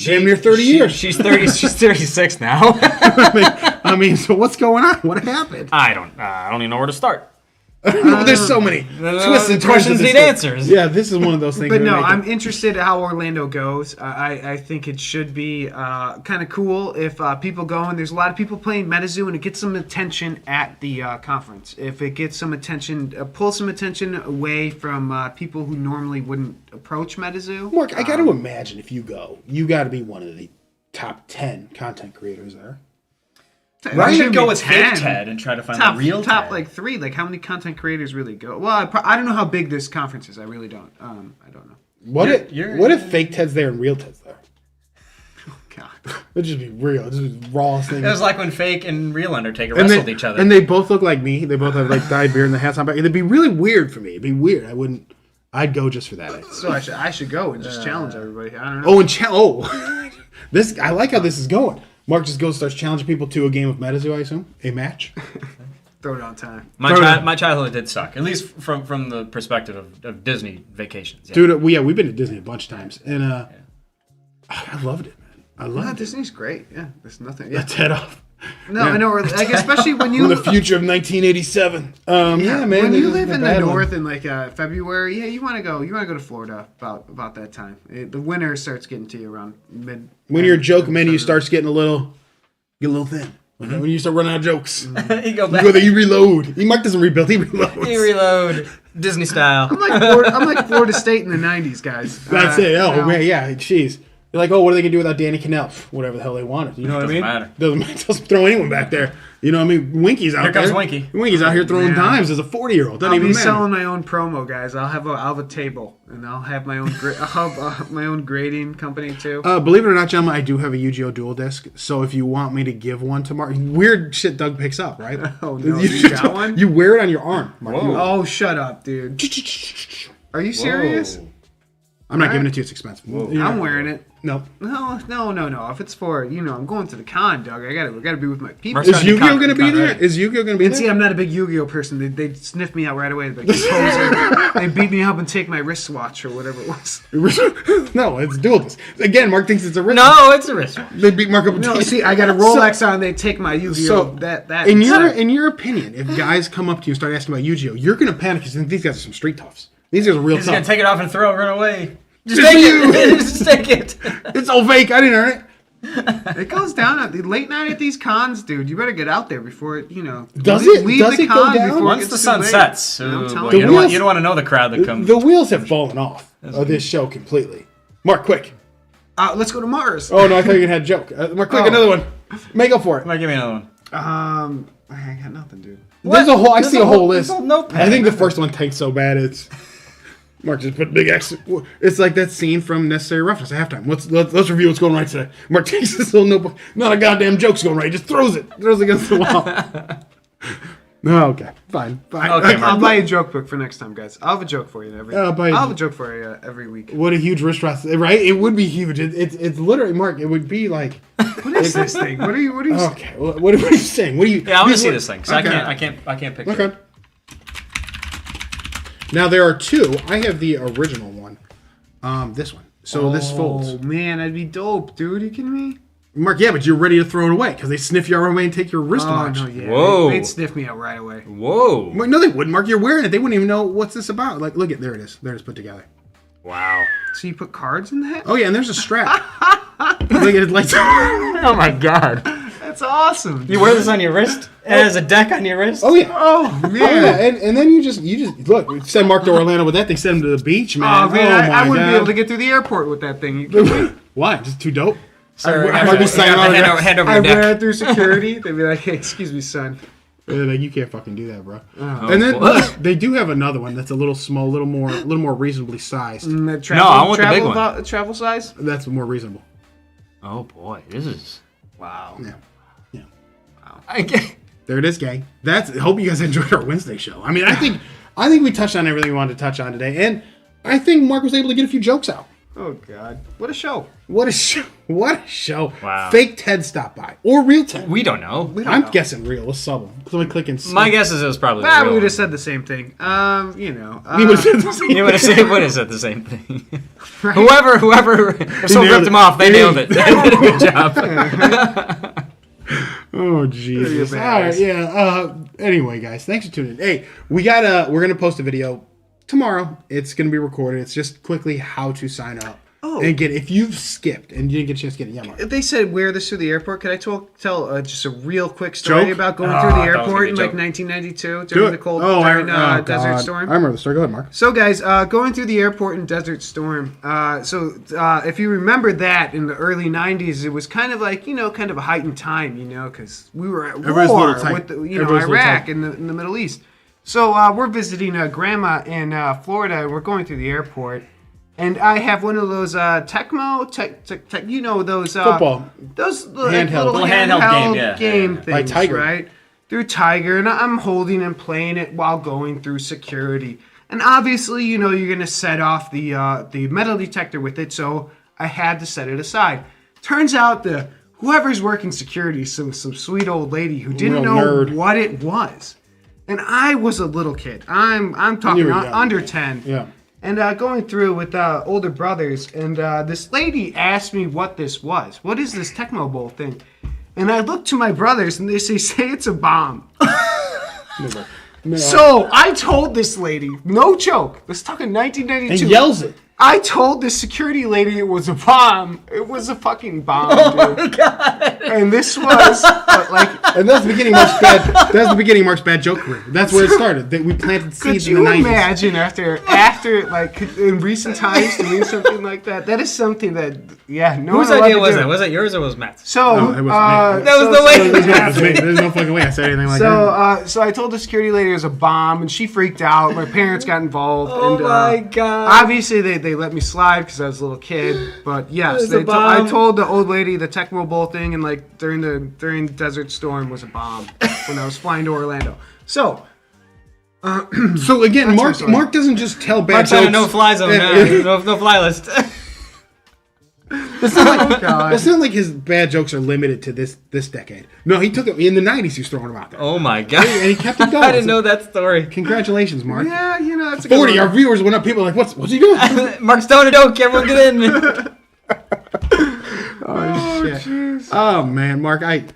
damn near 30 years. She's 30. She's 36 now. I mean, so what's going on? What happened? I don't even know where to start. There's so many twists and turns. Questions to this need thing. answers. Yeah, this is one of those things. But where no, they I'm make interested in how Orlando goes. I think it should be kind of cool if people go, and there's a lot of people playing MetaZoo, and it gets some attention at the conference. If it gets some attention, pull some attention away from people who normally wouldn't approach MetaZoo. Mark, I got to imagine if you go, you got to be one of the top 10 content creators there. Why It should should go be with 10. fake Ted and try to find top the real top Ted? like 3. Like how many content creators really go? Well, I don't know how big this conference is. I really don't. I don't know. What You're- if what if fake Ted's there and real Ted's there? God. It'd just be real. It'd just be rawest thing. It was like when Fake and Real Undertaker and wrestled they, each other. And they both look like me. They both have like dyed beard and the hats on back. It'd be really weird for me. It'd be weird. I'd go just for that. So I should go and just challenge everybody. I don't know. Oh, and this, I like how this is going. Mark just starts challenging people to a game of MetaZoo, I assume? A match? Throw it on time. My childhood did suck, at least from the perspective of Disney vacations. Yeah. Dude, we've been to Disney a bunch of times. And I loved it, man. I loved Yeah, it. Disney's great. Yeah, there's nothing. Yeah. That's head off. No, I know. Like especially when From you the future of 1987. Yeah, man. when you it's live a in the bad one. north in like February, yeah, you want to go to Florida about that time. The winter starts getting to you around mid. When your joke February. menu starts getting a little thin. When you start running out of jokes, You go back. you reload. Mark doesn't rebuild; he reloads. You reload. Disney style. I'm like Florida State in the '90s, guys. That's it. Oh you know. man, yeah. Jeez. They're like, oh, what are they gonna do without Danny Cannell? Whatever the hell they wanted. You know what I mean? matter. Doesn't throw anyone back there. You know what I mean? Winky's out Here there. comes Winky. Winky's out here throwing Man. dimes as a 40-year-old. Doesn't I'll even be matter. selling my own promo, guys. I'll have a table, and I'll have my own I'll have my own grading company too. Believe it or not, gentlemen, I do have a Yu-Gi-Oh! Dual disc. So if you want me to give one to Mark, weird shit Doug picks up, right? Oh, no, you got one? You wear it on your arm, Mark. Oh, shut up, dude. Are you serious? I'm not giving it to you. It's expensive. I'm wearing it. No. No. If it's for, I'm going to the con, Doug. I gotta be with my people. Mark's Is Yu-Gi-Oh! Going to be Con, there? right? Is Yu-Gi-Oh! Going to be And there? see, I'm not a big Yu-Gi-Oh! person. They sniff me out right away. They're like, "You poser." They beat me up and take my wristwatch or whatever it was. No, it's dual disc. Again, Mark thinks it's a wrist. No, it's a wristwatch. They beat Mark up. No, see, I got a Rolex on. They take my Yu-Gi-Oh! So, that in instead. your opinion, if guys come up to you and start asking about Yu-Gi-Oh, you're gonna panic because these guys are some street toughs. These guys are real He's gonna tough. take it off and throw it, run away. Just It's take you. it. Just take it. It's all fake. I didn't earn it. It goes down at the late night at these cons, dude. You better get out there before it, Does leave it the go con down? before it Once gets the too sun late. sets, I'm ooh, telling boy, you. you don't want to know the crowd that comes. The wheels have fallen off of this show completely. Mark, quick. Let's go to Mars. Oh no, I thought you had a joke. Mark, quick, another one. Make up for it. Come on, give me another one. I got nothing, dude. There's a whole. I There's see a a whole whole- list. there's a notepad. I think the first one tanks so bad. It's Mark just put big X. It's like that scene from Necessary Roughness at halftime. Let's review what's going right today. Mark takes this little notebook. Not a goddamn joke's going right. He just throws it against the wall. No, okay, fine. Okay, Mark. I'll buy you a joke book for next time, guys. I'll have a joke for you I'll buy you- I'll have a joke for you every week. What a huge wristwatch, right? It would be huge. It's literally, Mark. It would be like. What is this thing? What are you? Okay, what are you saying? What are you? Yeah, I want to see this thing. 'Cause Okay. I can't picture. Okay. it. Now there are two. I have the original one. This one. So this folds. Oh man, that'd be dope, dude. You kidding me? Mark, yeah, but you're ready to throw it away because they sniff you out away and take your Oh wristwatch. no, yeah. Whoa. They'd sniff me out right away. Whoa. Wait, no, they wouldn't, Mark. You're wearing it. They wouldn't even know what's this about. Like, look at there it is. There it is put together. Wow. So you put cards in that? Oh yeah, and there's a strap. Look at it like. Oh my god. That's awesome. You wear this on your wrist? It has a deck on your wrist? Oh yeah. Oh man. Oh yeah, and then you just look. Send Mark to Orlando with that thing. Send him to the beach, man. Oh man, I my wouldn't be God. able to get through the airport with that thing. You kidding me? Why? Just too dope. Sir, I might be signing autographs. hand over I your wear deck. it through security. They'd be like, "Hey, excuse me, son." They're like, you can't fucking do that, bro. And then boy. look, they do have another one that's a little small, a little more reasonably sized. And the I want the big one. Travel size. That's more reasonable. Oh boy, this is. Wow. Yeah. Yeah. I get. There it is, gang. I hope you guys enjoyed our Wednesday show. I mean, I think we touched on everything we wanted to touch on today, and I think Mark was able to get a few jokes out. Oh God, what a show! What a show! What a show! Wow. Fake Ted stopped by, or real Ted. We don't know. I'm guessing real. Let's sub him. Somebody click and My guess is it was probably. Ah, the we real would have one. said the same thing. He would have said the same You would have thing. said, what is it? The same thing. Whoever, if someone nailed ripped it. them off, they He nailed did. it. They did a good job. Oh Jesus! You're All badass. right, yeah. Anyway, guys, thanks for tuning in. Hey, we're gonna post a video tomorrow. It's gonna be recorded. It's just quickly how to sign up. Oh. And again, if you've skipped and you didn't get a chance to get it, yeah, Mark. They said wear this through the airport. Could I tell just a real quick story Joke? about going Oh, through the I thought it was airport gonna in be a like joke. 1992 during the cold Desert God. Storm? I remember the story. Go ahead, Mark. So, guys, going through the airport in Desert Storm. If you remember that in the early '90s, it was kind of like kind of a heightened time, because we were at Everybody's a war little tight. with Everybody's a little Iraq tight. in the Middle East. So we're visiting grandma in Florida. And we're going through the airport, and I have one of those Tecmo, those Football. those Handheld. little Little handheld game, yeah. things, Like Tiger. right? Through Tiger, and I'm holding and playing it while going through security. And obviously, you're going to set off the metal detector with it, so I had to set it aside. Turns out whoever's working security, some sweet old lady who didn't Real know nerd. what it was. And I was a little kid. I'm talking were young. under 10. Yeah. And going through with older brothers, and this lady asked me what this was. What is this Tecmo Bowl thing? And I look to my brothers, and they say it's a bomb. No. So I told this lady, no joke, let's talk in 1992. And yells it. I told the security lady it was a bomb. It was a fucking bomb, dude. Oh God. And this was And that's the beginning of Mark's bad. That's the beginning of Mark's bad joke career. That's where it started. That we planted could seeds in you the 90s. imagine after like in recent times doing something like that? That is something that no Whose one allowed idea to was do. that? Was it yours or was Matt's? So No, it wasn't me. That was the way. There's no fucking way I said anything like that. So I told the security lady it was a bomb, and she freaked out. My parents got involved. Oh and, my God. Obviously, they let me slide because I was a little kid. But yes, was a bomb. I told the old lady the Tecmo Bowl thing, and like during Desert Storm was a bomb when I was flying to Orlando. So So again, my story. Mark doesn't just tell bad Mark's jokes. on a no-fly zone now. No fly list. It's not like, God. it's not like his bad jokes are limited to this decade. No, he took it in the 90s. He was throwing them out there, Oh my God. and he kept it going. I didn't know that story. Congratulations, Mark. yeah, that's a good 40. one. Our viewers went up. People were like, what's he doing? Mark's throwing a doke. Everyone get in. Oh shit. Oh man, Mark, I'm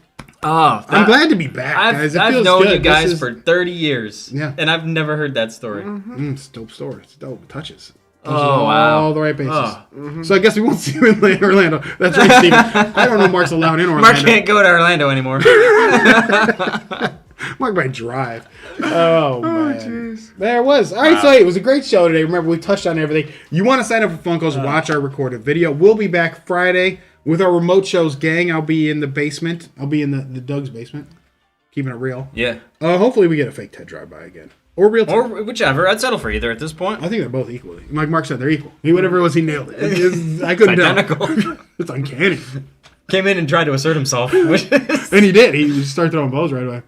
I'm glad to be back, guys. It I've feels known good. you guys This is, for 30 years. Yeah. And I've never heard that story. it's a dope story. It's dope. It touches. Oh, wow. All the right bases. Oh. So I guess we won't see you in Orlando. That's right, Steven. I don't know if Mark's allowed in Orlando. Mark can't go to Orlando anymore. Mark might drive. Oh, man. There it was. All right, so hey, it was a great show today. Remember, we touched on everything. You want to sign up for Funkos, watch our recorded video. We'll be back Friday with our remote shows, gang. I'll be in the basement. I'll be in the Doug's basement. Keeping it real. Yeah. Hopefully we get a fake Ted drive-by again. Or real Ted. Or whichever. I'd settle for either at this point. I think they're both equally. Like Mark said, they're equal. Whatever it was, he nailed it. I couldn't tell. Identical. It's uncanny. Came in and tried to assert himself. Which is, And he did. He started throwing bows right away.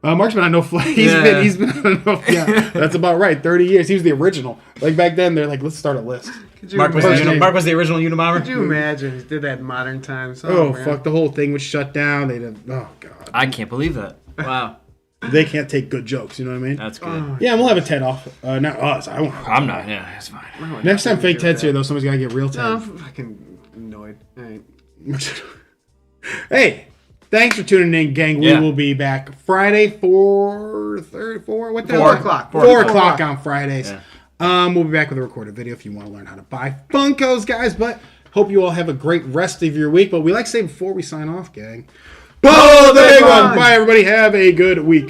Mark's been on no fly. He's been on no. Yeah, that's about right. 30 years. He was the original. Like back then, they're like, let's start a list. Mark was the original Unabomber. Could you imagine he did that in modern times? Oh, man. fuck! The whole thing was shut down. They did. Oh god. I can't believe that. Wow. They can't take good jokes. You know what I mean? That's good. Yeah, we'll have a Ted off. Not us. I won't. I'm not. Yeah, that's fine. Next time fake Ted's here, though, somebody's got to get real Ted. I'm fucking annoyed. All right. Hey, thanks for tuning in, gang. Yeah. We will be back Friday, 4:34. What the 4 o'clock. 4 o'clock on Fridays. Yeah. We'll be back with a recorded video if you want to learn how to buy Funkos, guys. But hope you all have a great rest of your week. But we like to say before we sign off, gang. Ball the big one. Bye, everybody. Have a good week.